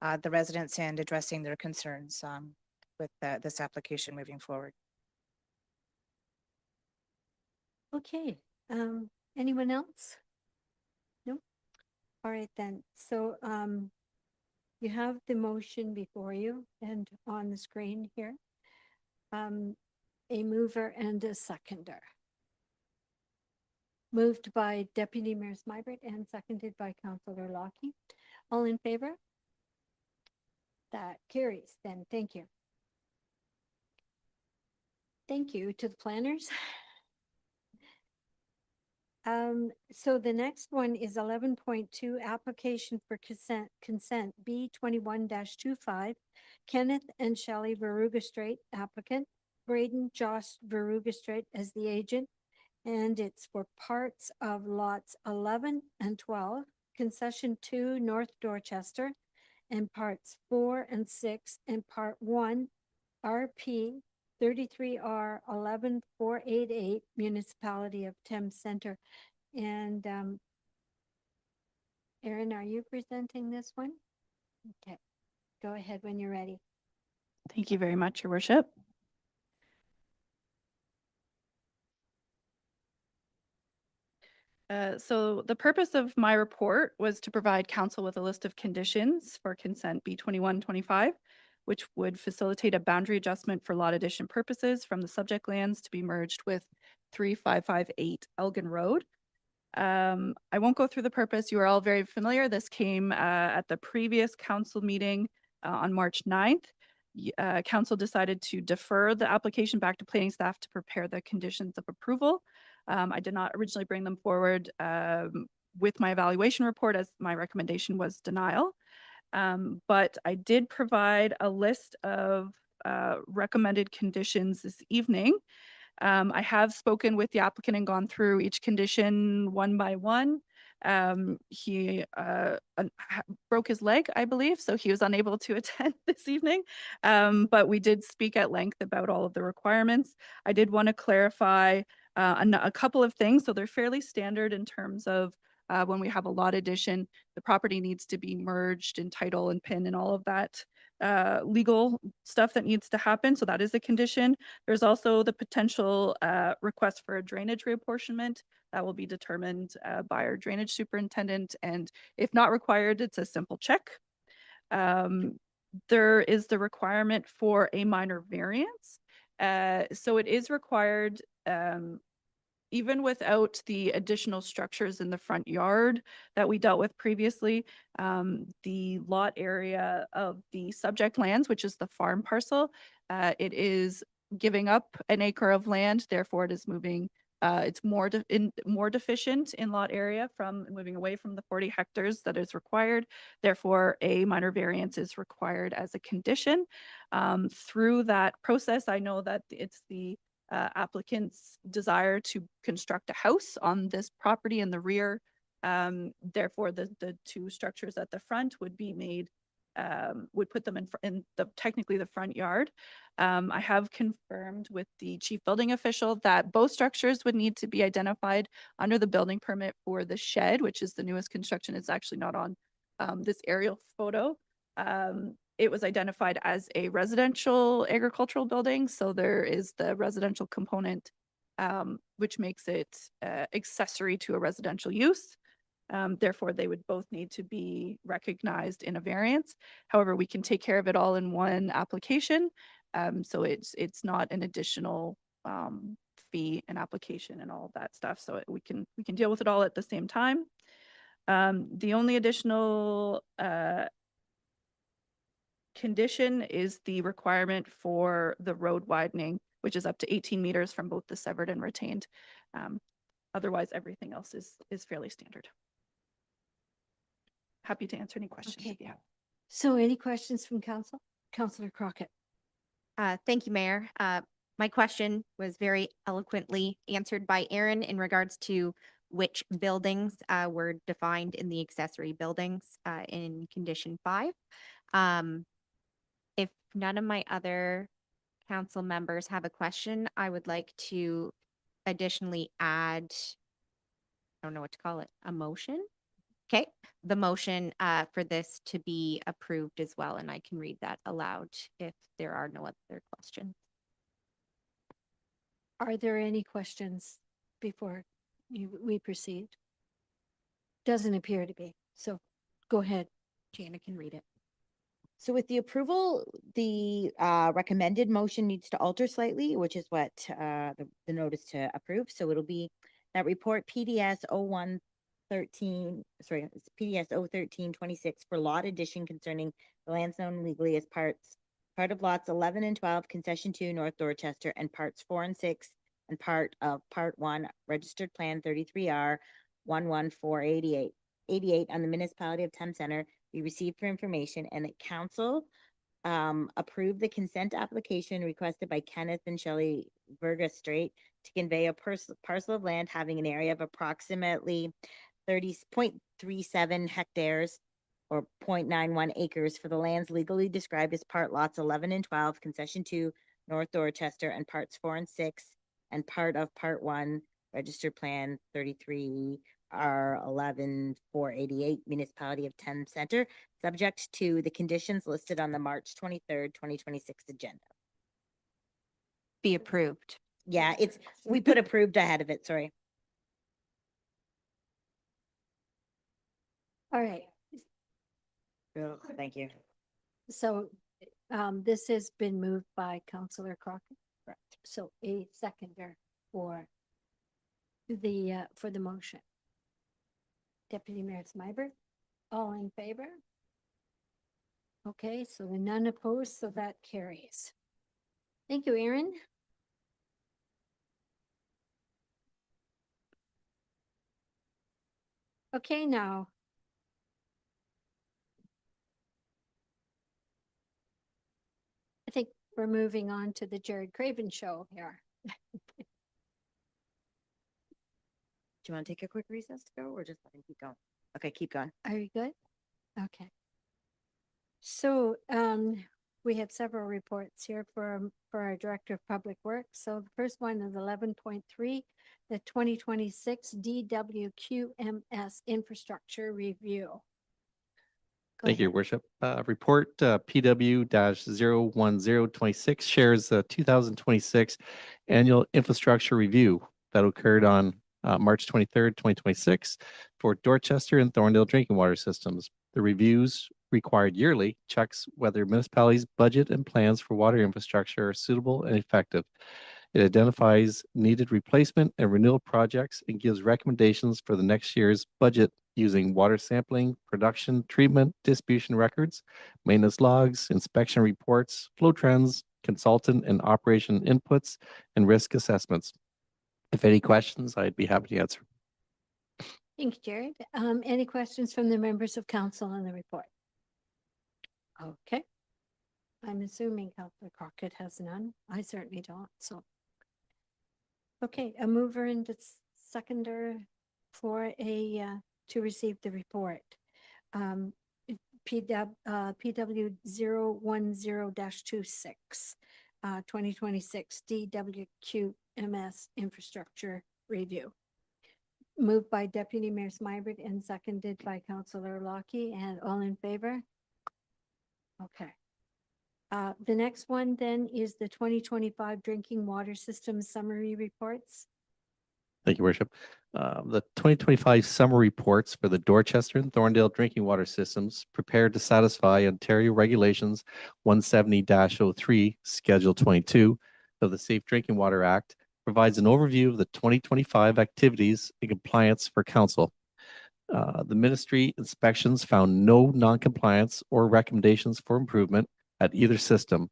the residents and addressing their concerns with this application moving forward. Okay, anyone else? No? All right then, so you have the motion before you and on the screen here. A mover and a seconder. Moved by Deputy Mayor Smybert and seconded by Councillor Lockie. All in favor? That carries then, thank you. Thank you to the planners. So the next one is 11.2, application for consent B 21-25, Kenneth and Shelley Veruga Strait applicant, Braden Josh Veruga Strait as the agent, and it's for parts of lots 11 and 12, concession 2 North Dorchester, and parts 4 and 6, and part 1 RP 33R 11488, Municipality of Thames Center. And Erin, are you presenting this one? Okay, go ahead when you're ready. Thank you very much, Your Worship. So the purpose of my report was to provide council with a list of conditions for consent B 21-25, which would facilitate a boundary adjustment for lot addition purposes from the subject lands to be merged with 3558 Elgin Road. I won't go through the purpose. You are all very familiar. This came at the previous council meeting on March 9th. Council decided to defer the application back to planning staff to prepare the conditions of approval. I did not originally bring them forward with my evaluation report, as my recommendation was denial. But I did provide a list of recommended conditions this evening. I have spoken with the applicant and gone through each condition one by one. He broke his leg, I believe, so he was unable to attend this evening. But we did speak at length about all of the requirements. I did want to clarify a couple of things. So they're fairly standard in terms of when we have a lot addition, the property needs to be merged in title and PIN and all of that legal stuff that needs to happen. So that is a condition. There's also the potential request for a drainage reapportionment that will be determined by our drainage superintendent. And if not required, it's a simple check. There is the requirement for a minor variance. So it is required even without the additional structures in the front yard that we dealt with previously. The lot area of the subject lands, which is the farm parcel, it is giving up an acre of land, therefore it is moving, it's more deficient in lot area from moving away from the 40 hectares that is required. Therefore, a minor variance is required as a condition. Through that process, I know that it's the applicant's desire to construct a house on this property in the rear Therefore, the two structures at the front would be made, would put them in the, technically the front yard. I have confirmed with the chief building official that both structures would need to be identified under the building permit for the shed, which is the newest construction. It's actually not on this aerial photo. It was identified as a residential agricultural building, so there is the residential component, which makes it accessory to a residential use. Therefore, they would both need to be recognized in a variance. However, we can take care of it all in one application. So it's not an additional fee and application and all of that stuff. So we can deal with it all at the same time. The only additional condition is the requirement for the road widening, which is up to 18 meters from both the severed and retained. Otherwise, everything else is fairly standard. Happy to answer any questions if you have. So any questions from council? Councillor Crockett. Thank you, Mayor. My question was very eloquently answered by Aaron in regards to which buildings were defined in the accessory buildings in condition 5. If none of my other council members have a question, I would like to additionally add, I don't know what to call it, a motion. Okay, the motion for this to be approved as well, and I can read that aloud if there are no other questions. Are there any questions before we proceed? Doesn't appear to be. So go ahead. Jana can read it. So with the approval, the recommended motion needs to alter slightly, which is what the notice to approve. So it'll be that report PDS 0113, sorry, it's PDS 01326 for lot addition concerning the land zone legally as part of lots 11 and 12, concession 2, North Dorchester, and parts 4 and 6, and part of part 1, registered plan 33R 11488 on the municipality of Thames Center be received for information, and that council approve the consent application requested by Kenneth and Shelley Vergastrait to convey a parcel of land having an area of approximately 30.37 hectares or 0.91 acres for the lands legally described as part lots 11 and 12, concession 2, North Dorchester, and parts 4 and 6, and part of part 1, registered plan 33 R11488, municipality of Thames Center, subject to the conditions listed on the March 23rd, 2026 agenda. Be approved. Yeah, we put approved ahead of it, sorry. All right. Thank you. So this has been moved by Councillor Crockett. Correct. So a seconder for the motion. Deputy Mayor Smyber, all in favor? Okay, so none opposed, so that carries. Thank you, Aaron. Okay, now. I think we're moving on to the Jared Craven show here. Do you want to take a quick recess to go or just let him keep going? Okay, keep going. Are you good? Okay. So we have several reports here for our Director of Public Works. So the first one is 11.3, the 2026 DWQMS infrastructure review. Thank you, Your Worship. Report PW-01026 shares the 2026 annual infrastructure review that occurred on March 23rd, 2026 for Dorchester and Thorndale drinking water systems. The reviews required yearly checks whether municipalities' budget and plans for water infrastructure are suitable and effective. It identifies needed replacement and renewal projects and gives recommendations for the next year's budget using water sampling, production, treatment, distribution records, maintenance logs, inspection reports, flow trends, consultant and operation inputs, and risk assessments. If any questions, I'd be happy to answer. Thank you, Jared. Any questions from the members of council on the report? Okay. I'm assuming Councillor Crockett has none. I certainly don't, so. Okay, a mover and a seconder for a to receive the report. PW 010-26, 2026 DWQMS infrastructure review. Moved by Deputy Mayor Smybert and seconded by Councillor Lockie, and all in favor? Okay. The next one then is the 2025 drinking water system summary reports. Thank you, Worship. The 2025 summer reports for the Dorchester and Thorndale drinking water systems prepared to satisfy Ontario Regulations 170-03, Schedule 22 of the Safe Drinking Water Act provides an overview of the 2025 activities in compliance for council. The ministry inspections found no non-compliance or recommendations for improvement at either system.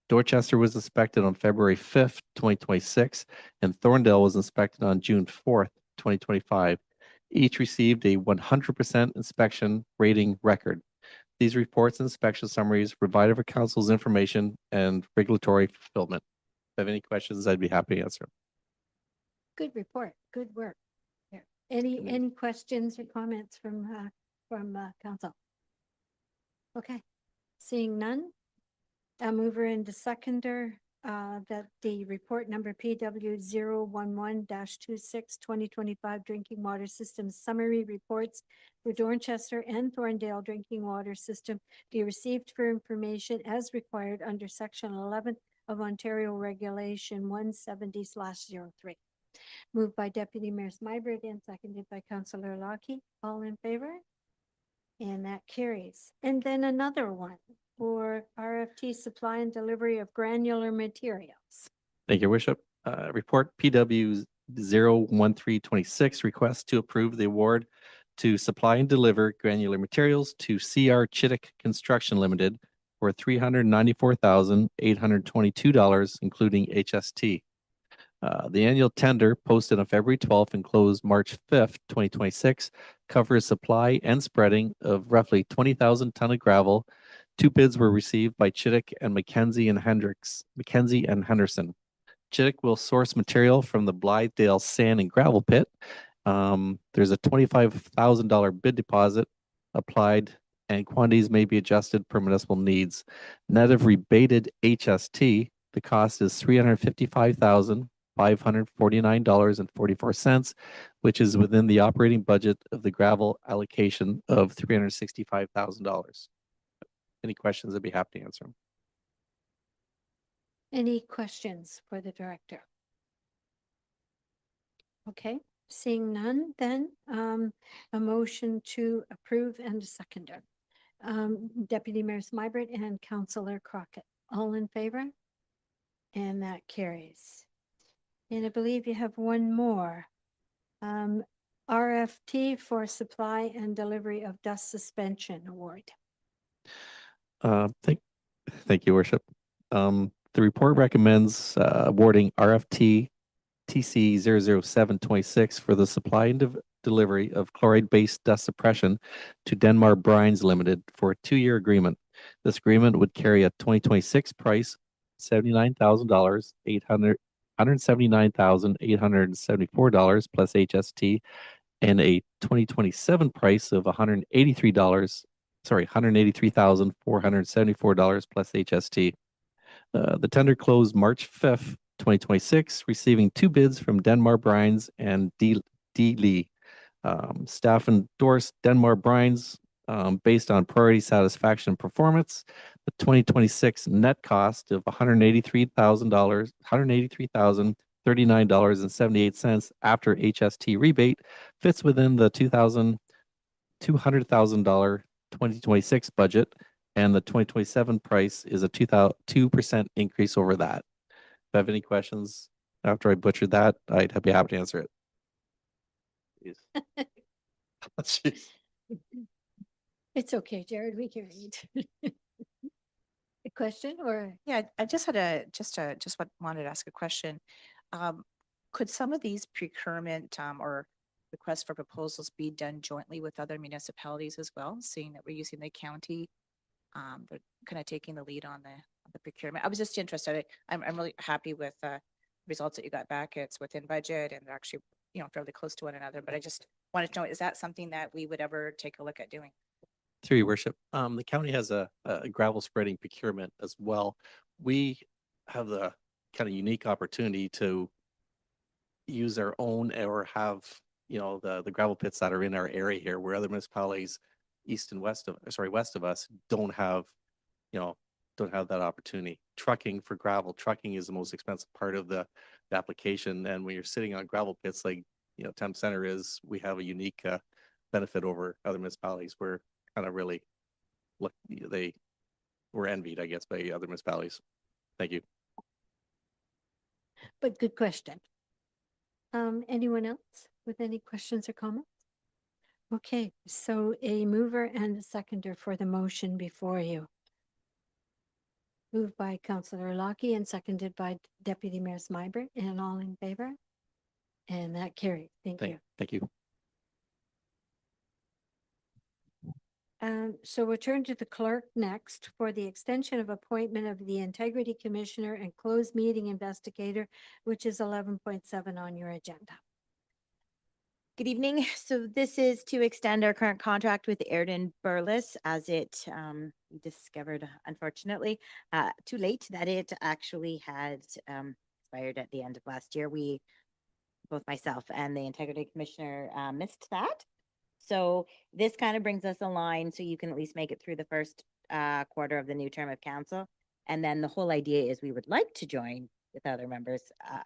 Dorchester was inspected on February 5th, 2026, and Thorndale was inspected on June 4th, 2025. Each received a 100% inspection rating record. These reports and inspection summaries provide for council's information and regulatory fulfillment. If you have any questions, I'd be happy to answer them. Good report, good work. Here. Any questions or comments from council? Okay, seeing none. A mover and a seconder, that the report number PW 011-26 2025 drinking water system summary reports for Dorchester and Thorndale drinking water system be received for information as required under section 11 of Ontario Regulation 170/03. Moved by Deputy Mayor Smybert and seconded by Councillor Lockie. All in favor? And that carries. And then another one for RFT supply and delivery of granular materials. Thank you, Worship. Report PW 01326 request to approve the award to supply and deliver granular materials to CR Chittick Construction Limited for $394,822, including HST. The annual tender posted on February 12th and closed March 5th, 2026, covers supply and spreading of roughly 20,000 ton of gravel. 2 bids were received by Chittick and McKenzie and Henderson. Chittick will source material from the Blythedale Sand and Gravel Pit. There's a $25,000 bid deposit applied, and quantities may be adjusted per municipal needs. Net of rebated HST, the cost is $355,549.44, which is within the operating budget of the gravel allocation of $365,000. Any questions, I'd be happy to answer them. Any questions for the director? Okay, seeing none, then a motion to approve and a seconder. Deputy Mayor Smybert and Councillor Crockett, all in favor? And that carries. And I believe you have one more. RFT for supply and delivery of dust suspension award. Thank you, Worship. The report recommends awarding RFT TC 00726 for the supply and delivery of chloride-based dust suppression to Denmark Brines Limited for a 2-year agreement. This agreement would carry a 2026 price $79,000, $179,874 plus HST, and a 2027 price of $183,474 plus HST. The tender closed March 5th, 2026, receiving 2 bids from Denmark Brines and D. Lee. Staff endorsed Denmark Brines based on priority satisfaction and performance. The 2026 net cost of $183,039.78 after HST rebate fits within the $200,000 2026 budget, and the 2027 price is a 2% increase over that. If you have any questions after I butchered that, I'd be happy to answer it. Jeez. It's okay, Jared, we can read. A question or? Yeah, I just had wanted to ask a question. Could some of these procurement or requests for proposals be done jointly with other municipalities as well, seeing that we're using the county? They're kind of taking the lead on the procurement. I was just interested. I'm really happy with the results that you got back. It's within budget and they're actually, fairly close to one another, but I just wanted to know, is that something that we would ever take a look at doing? Through your worship, the county has a gravel spreading procurement as well. We have the kind of unique opportunity to use our own or have, the gravel pits that are in our area here where other municipalities west of us don't have, don't have that opportunity. Trucking for gravel, trucking is the most expensive part of the application. And when you're sitting on gravel pits like, Thames Center is, we have a unique benefit over other municipalities. We're kind of really we're envied, I guess, by other municipalities. Thank you. But good question. Anyone else with any questions or comments? Okay, so a mover and a seconder for the motion before you. Moved by Councillor Lockie and seconded by Deputy Mayor Smyber, and all in favor? And that carried. Thank you. Thank you. So we'll turn to the clerk next for the extension of appointment of the Integrity Commissioner and closed meeting investigator, which is 11.7 on your agenda. Good evening. So this is to extend our current contract with Airden Burles as it we discovered, unfortunately, too late that it actually had expired at the end of last year. Both myself and the Integrity Commissioner missed that. So this kind of brings us a line so you can at least make it through the first quarter of the new term of council. And then the whole idea is we would like to join with other members,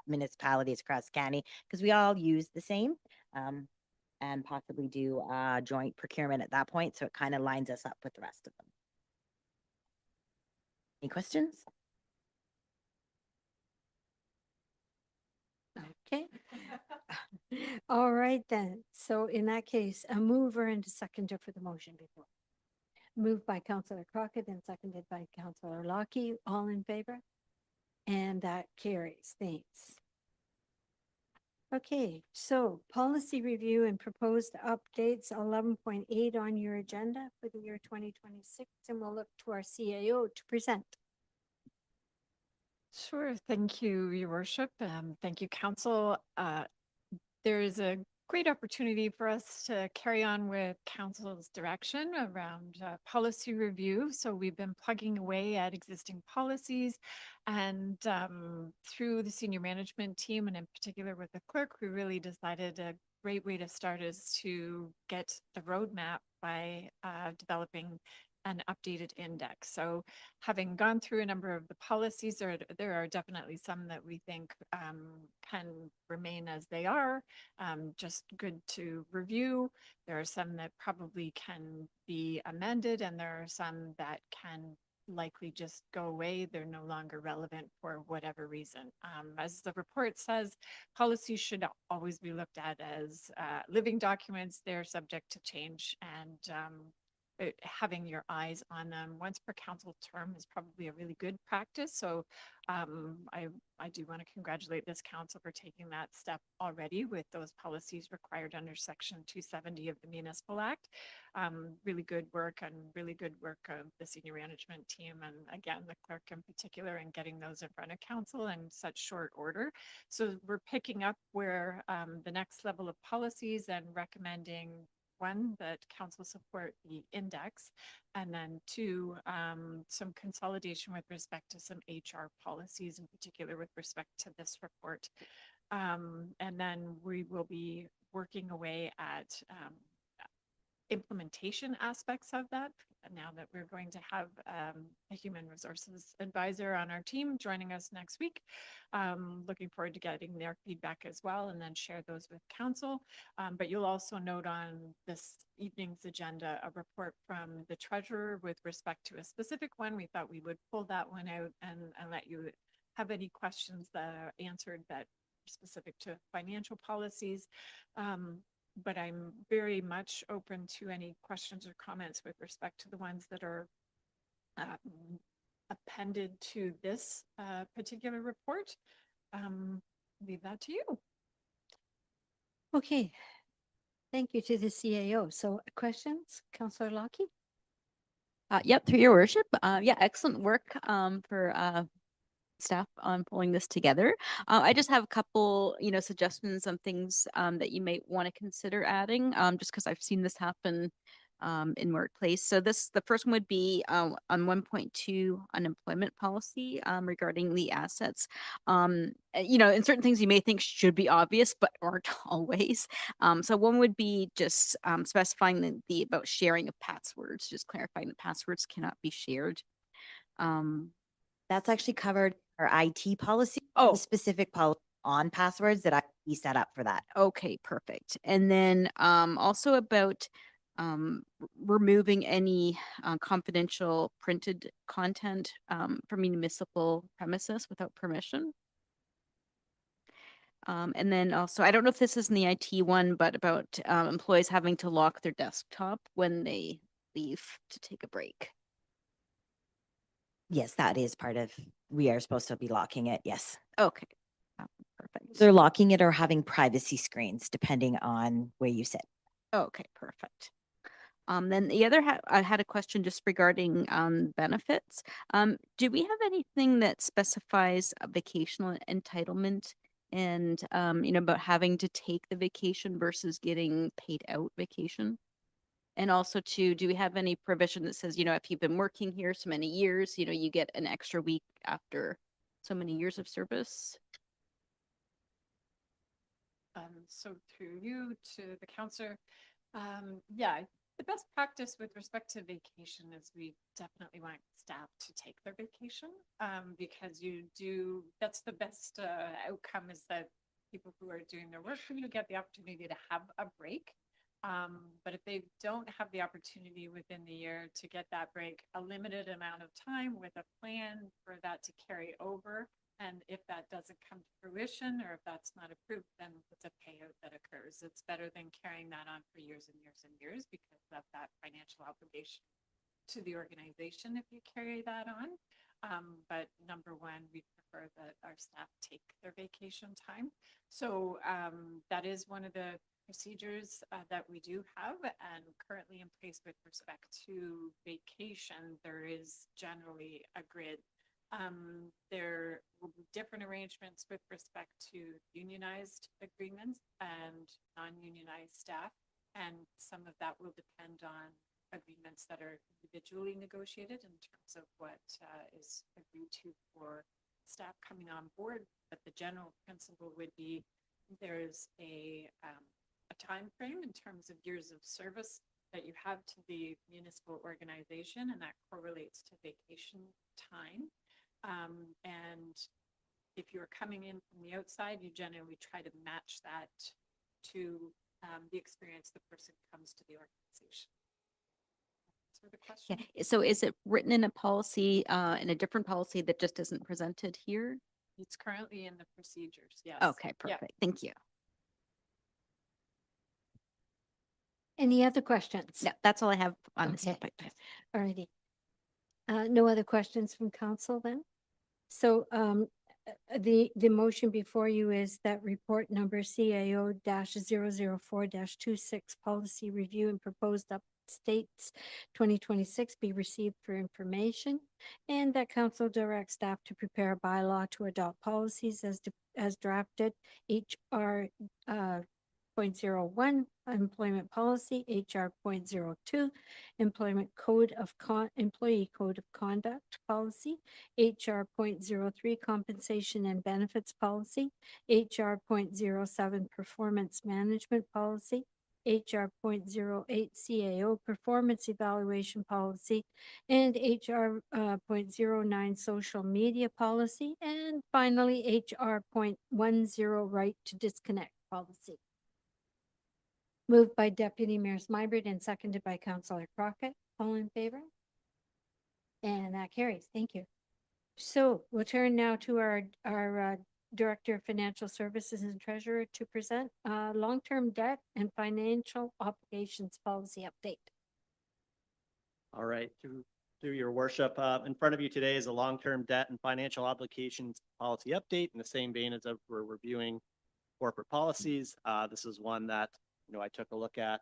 municipalities across county, because we all use the same and possibly do joint procurement at that point. So it kind of lines us up with the rest of them. Any questions? Okay. All right then. So in that case, a mover and a seconder for the motion before. Moved by Councillor Crockett and seconded by Councillor Lockie. All in favor? And that carries. Thanks. Okay, so policy review and proposed updates, 11.8 on your agenda for the year 2026, and we'll look to our CAO to present. Sure. Thank you, Your Worship. Thank you, Council. There is a great opportunity for us to carry on with Council's direction around policy review. So we've been plugging away at existing policies, and through the senior management team, and in particular with the clerk, we really decided a great way to start is to get the roadmap by developing an updated index. So having gone through a number of the policies, there are definitely some that we think can remain as they are, just good to review. There are some that probably can be amended, and there are some that can likely just go away. They're no longer relevant for whatever reason. As the report says, policies should always be looked at as living documents. They're subject to change, and having your eyes on them once per council term is probably a really good practice. So I do want to congratulate this council for taking that step already with those policies required under Section 270 of the Municipal Act. Really good work, and really good work of the senior management team, and again, the clerk in particular, in getting those in front of council in such short order. So we're picking up where the next level of policies and recommending, one, that council support the index, and then two, some consolidation with respect to some HR policies, in particular with respect to this report. And then we will be working away at implementation aspects of that. Now that we're going to have a human resources advisor on our team joining us next week, looking forward to getting their feedback as well, and then share those with council. But you'll also note on this evening's agenda a report from the treasurer with respect to a specific one. We thought we would pull that one out and let you have any questions that are answered that are specific to financial policies. But I'm very much open to any questions or comments with respect to the ones that are appended to this particular report. Leave that to you. Okay, thank you to the CAO. So questions, Councillor Lockie? Yep, through your worship. Yeah, excellent work for staff on pulling this together. I just have a couple, suggestions on things that you might want to consider adding, just because I've seen this happen in workplace. So the first one would be on 1.2 unemployment policy regarding the assets. And certain things you may think should be obvious, but aren't always. So one would be just specifying the about sharing of passwords, just clarifying that passwords cannot be shared. That's actually covered our IT policy. Oh. Specific policy on passwords that I be set up for that. Okay, perfect. And then also about removing any confidential printed content from municipal premises without permission. And then also, I don't know if this is in the IT one, but about employees having to lock their desktop when they leave to take a break. Yes, that is part of, we are supposed to be locking it. Yes. Okay, perfect. They're locking it or having privacy screens depending on where you sit. Okay, perfect. Then the other, I had a question just regarding benefits. Do we have anything that specifies a vacational entitlement and, about having to take the vacation versus getting paid out vacation? And also too, do we have any provision that says, if you've been working here so many years, you get an extra week after so many years of service? So through you to the counselor, yeah, the best practice with respect to vacation is we definitely want staff to take their vacation, because that's the best outcome, is that people who are doing their work really get the opportunity to have a break. But if they don't have the opportunity within the year to get that break, a limited amount of time with a plan for that to carry over. And if that doesn't come to fruition, or if that's not approved, then it's a payout that occurs. It's better than carrying that on for years and years and years, because of that financial obligation to the organization if you carry that on. But number one, we prefer that our staff take their vacation time. So that is one of the procedures that we do have, and currently in place with respect to vacation. There is generally a grid. There will be different arrangements with respect to unionized agreements and non-unionized staff, and some of that will depend on agreements that are individually negotiated in terms of what is agreed to for staff coming on board. But the general principle would be there's a time frame in terms of years of service that you have to the municipal organization, and that correlates to vacation time. And if you're coming in from the outside, you generally try to match that to the experience the person comes to the organization. Answer the question? Yeah. So is it written in a policy, in a different policy that just isn't presented here? It's currently in the procedures, yes. Okay, Yeah. perfect. Thank you. Any other questions? No, that's all I have on this Okay. topic. Alrighty. No other questions from council then? So the motion before you is that report number CAO-004-26 policy review and proposed updates 2026 be received for information, and that council directs staff to prepare a bylaw to adopt policies as drafted. HR 0.01 employment policy, HR 0.02 employment employee code of conduct policy, HR 0.03 compensation and benefits policy, HR 0.07 performance management policy, HR 0.08 CAO performance evaluation policy, and HR 0.09 social media policy, and finally HR 0.10 right to disconnect policy. Moved by Deputy Mayor Smybert and seconded by Councillor Crockett. All in favor? And that carries. Thank you. So we'll turn now to our Director of Financial Services and Treasurer to present long-term debt and financial obligations policy update. All right, through your worship, in front of you today is a long-term debt and financial obligations policy update in the same vein as we're reviewing corporate policies. This is one that I took a look at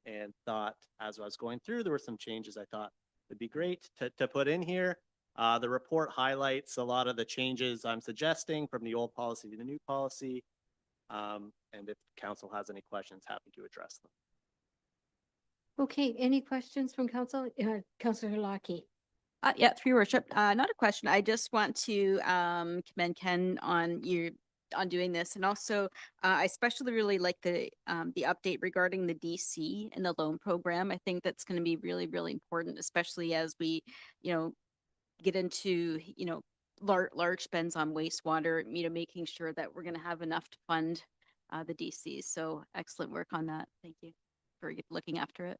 and thought, as I was going through, there were some changes I thought would be great to put in here. The report highlights a lot of the changes I'm suggesting from the old policy to the new policy. And if council has any questions, happy to address them. Okay, any questions from council? Councillor Lockie? Yeah, through your worship, not a question. I just want to commend Ken on doing this, and also I especially really like the update regarding the DC and the loan program. I think that's going to be really, really important, especially as we, get into, large spends on wastewater, making sure that we're going to have enough to fund the DC. So excellent work on that. Thank you for looking after it.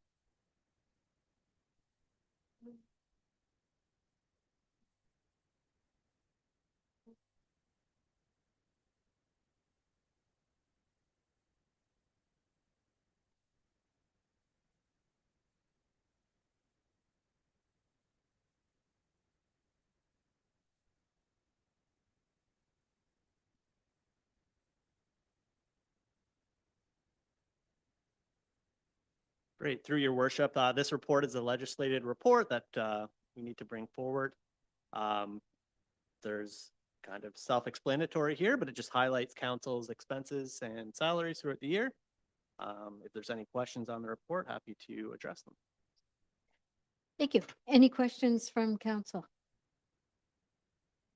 Great. Through your worship, this report is a legislated report that we need to bring forward. There's kind of self-explanatory here, but it just highlights council's expenses and salaries throughout the year. If there's any questions on the report, happy to address them. Thank you. Any questions from council?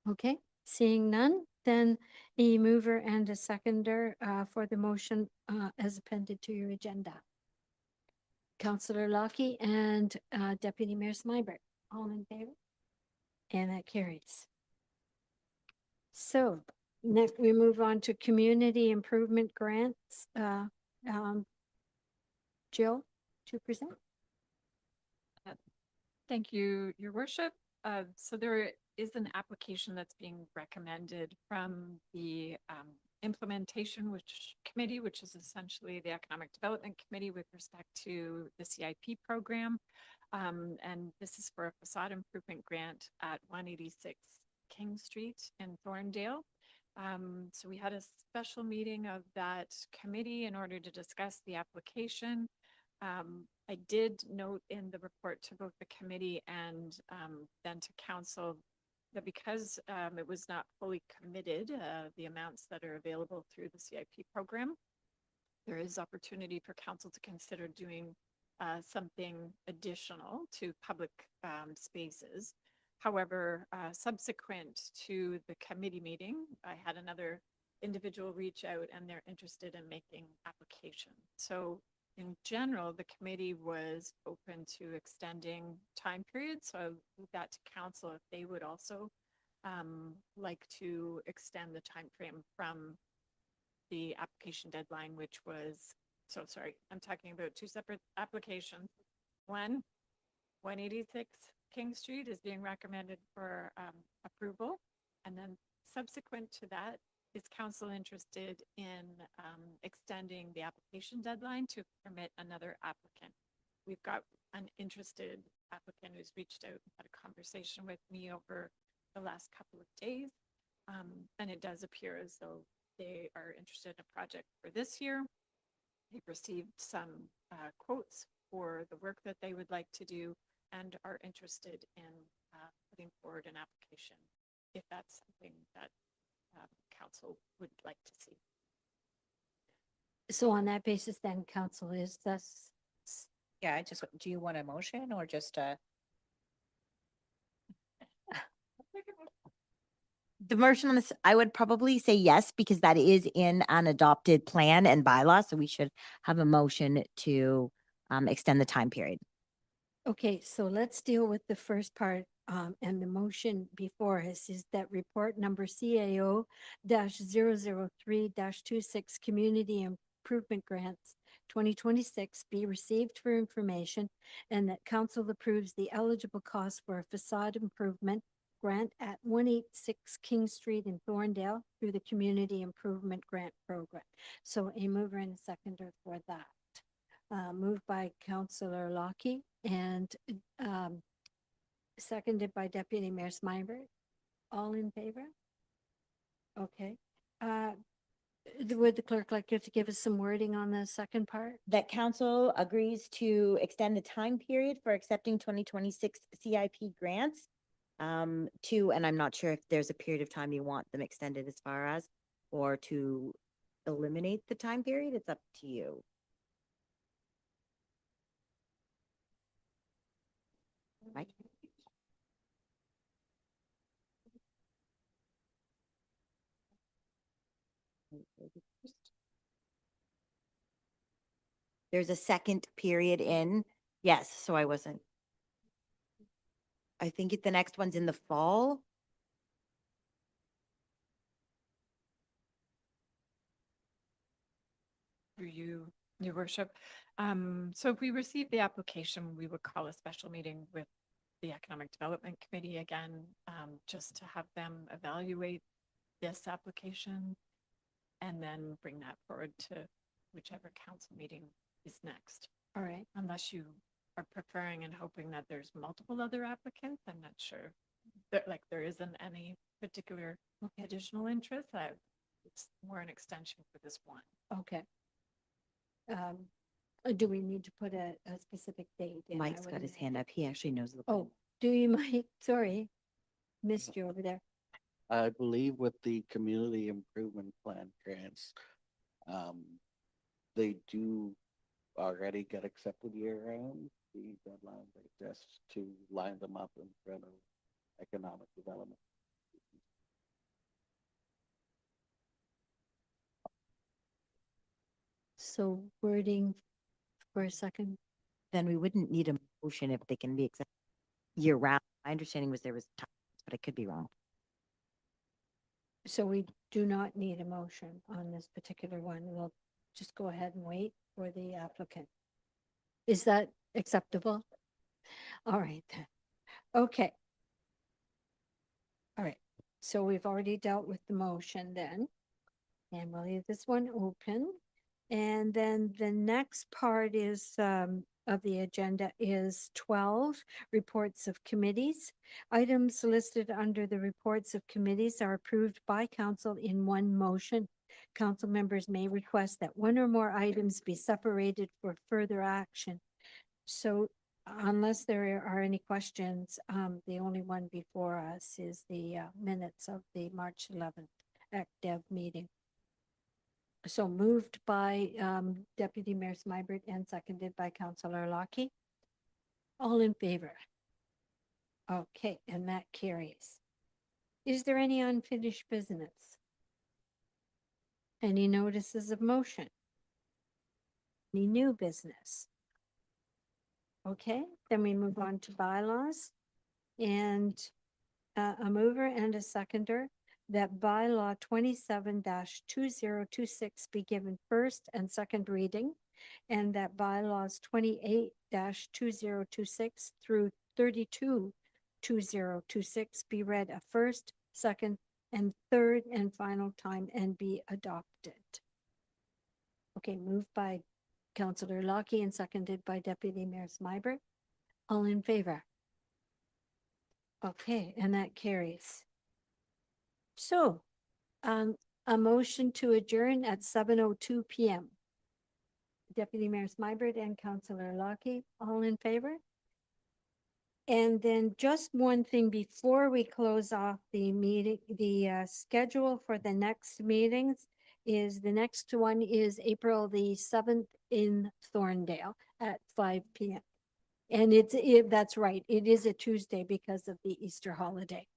Okay, seeing none, then a mover and a seconder for the motion as appended to your agenda. Councillor Lockie and Deputy Mayor Smyberg, all in favor? And that carries. So next we move on to community improvement grants. Jill, to present. Thank you, Your Worship. So there is an application that's being recommended from the implementation committee, which is essentially the Economic Development Committee with respect to the CIP program. And this is for a facade improvement grant at 186 King Street in Thorndale. So we had a special meeting of that committee in order to discuss the application. I did note in the report to both the committee and then to council that because it was not fully committed, the amounts that are available through the CIP program, there is opportunity for council to consider doing something additional to public spaces. However, subsequent to the committee meeting, I had another individual reach out and they're interested in making application. So in general, the committee was open to extending time periods. So I leave that to council if they would also like to extend the time frame from the application deadline, which was, so sorry, I'm talking about two separate applications. One, 186 King Street is being recommended for approval. And then subsequent to that, is council interested in extending the application deadline to permit another applicant? We've got an interested applicant who's reached out and had a conversation with me over the last couple of days. And it does appear as though they are interested in a project for this year. They've received some quotes for the work that they would like to do and are interested in putting forward an application if that's something that council would like to see. So on that basis, then council is thus. Yeah, do you want a motion or just a? The motion on this, I would probably say yes, because that is in an adopted plan and bylaw, so we should have a motion to extend the time period. Okay, so let's deal with the first part, and the motion before us is that report number CAO -003-26 Community Improvement Grants 2026 be received for information, and that council approves the eligible cost for a facade improvement grant at 186 King Street in Thorndale through the Community Improvement Grant Program. So a mover and a seconder for that. Moved by Councillor Lockie and seconded by Deputy Mayor Smyberg. All in favor? Okay. Would the clerk like to give us some wording on the second part? That council agrees to extend the time period for accepting 2026 CIP grants Two, and I'm not sure if there's a period of time you want them extended as far as, or to eliminate the time period, it's up to you. Mike? There's a second period in, yes, so I wasn't. I think the next one's in the fall. Through you, your worship. So if we receive the application, we would call a special meeting with the Economic Development Committee again, just to have them evaluate this application and then bring that forward to whichever council meeting is next. All right. Unless you are preferring and hoping that there's multiple other applicants, I'm not sure. There isn't any particular additional interest. It's more an extension for this one. Okay. Do we need to put a specific date in? I Mike's got wouldn't his know. hand up. He actually knows the. Oh, do you, Mike? Sorry. Missed you over there. I believe with the community improvement plan grants, they do already get accepted year round. The deadline is just to line them up in front of economic development. So wording for a second. Then we wouldn't need a motion if they can be accepted year round. My understanding was there was time, but I could be wrong. So we do not need a motion on this particular one. We'll just go ahead and wait for the applicant. Is that acceptable? All right then. Okay. All right. So we've already dealt with the motion then. And we'll leave this one open. And then the next part is of the agenda is 12 reports of committees. Items listed under the reports of committees are approved by council in one motion. Council members may request that one or more items be separated for further action. So unless there are any questions, the only one before us is the minutes of the March 11th ACDEV meeting. So moved by Deputy Mayor Smybert and seconded by Councillor Lockie. All in favor? Okay, and that carries. Is there any unfinished business? Any notices of motion? Any new business? Okay, then we move on to bylaws. And a mover and a seconder that bylaw 27-2026 be given first and second reading, and that bylaws 28-2026 through 32-2026 be read a first, second, and third and final time and be adopted. Okay, moved by Councillor Lockie and seconded by Deputy Mayor Smybert. All in favor? Okay, and that carries. So, a motion to adjourn at 7:02 PM. Deputy Mayor Smybert and Councillor Lockie, all in favor? And then just one thing before we close off the meeting, the schedule for the next meetings is, the next one is April the 7th in Thorndale at 5 PM. And that's right, it is a Tuesday because of the Easter holiday.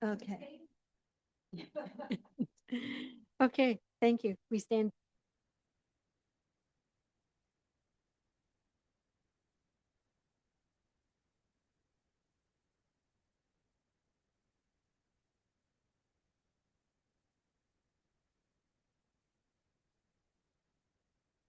Okay. Okay, thank you. We stand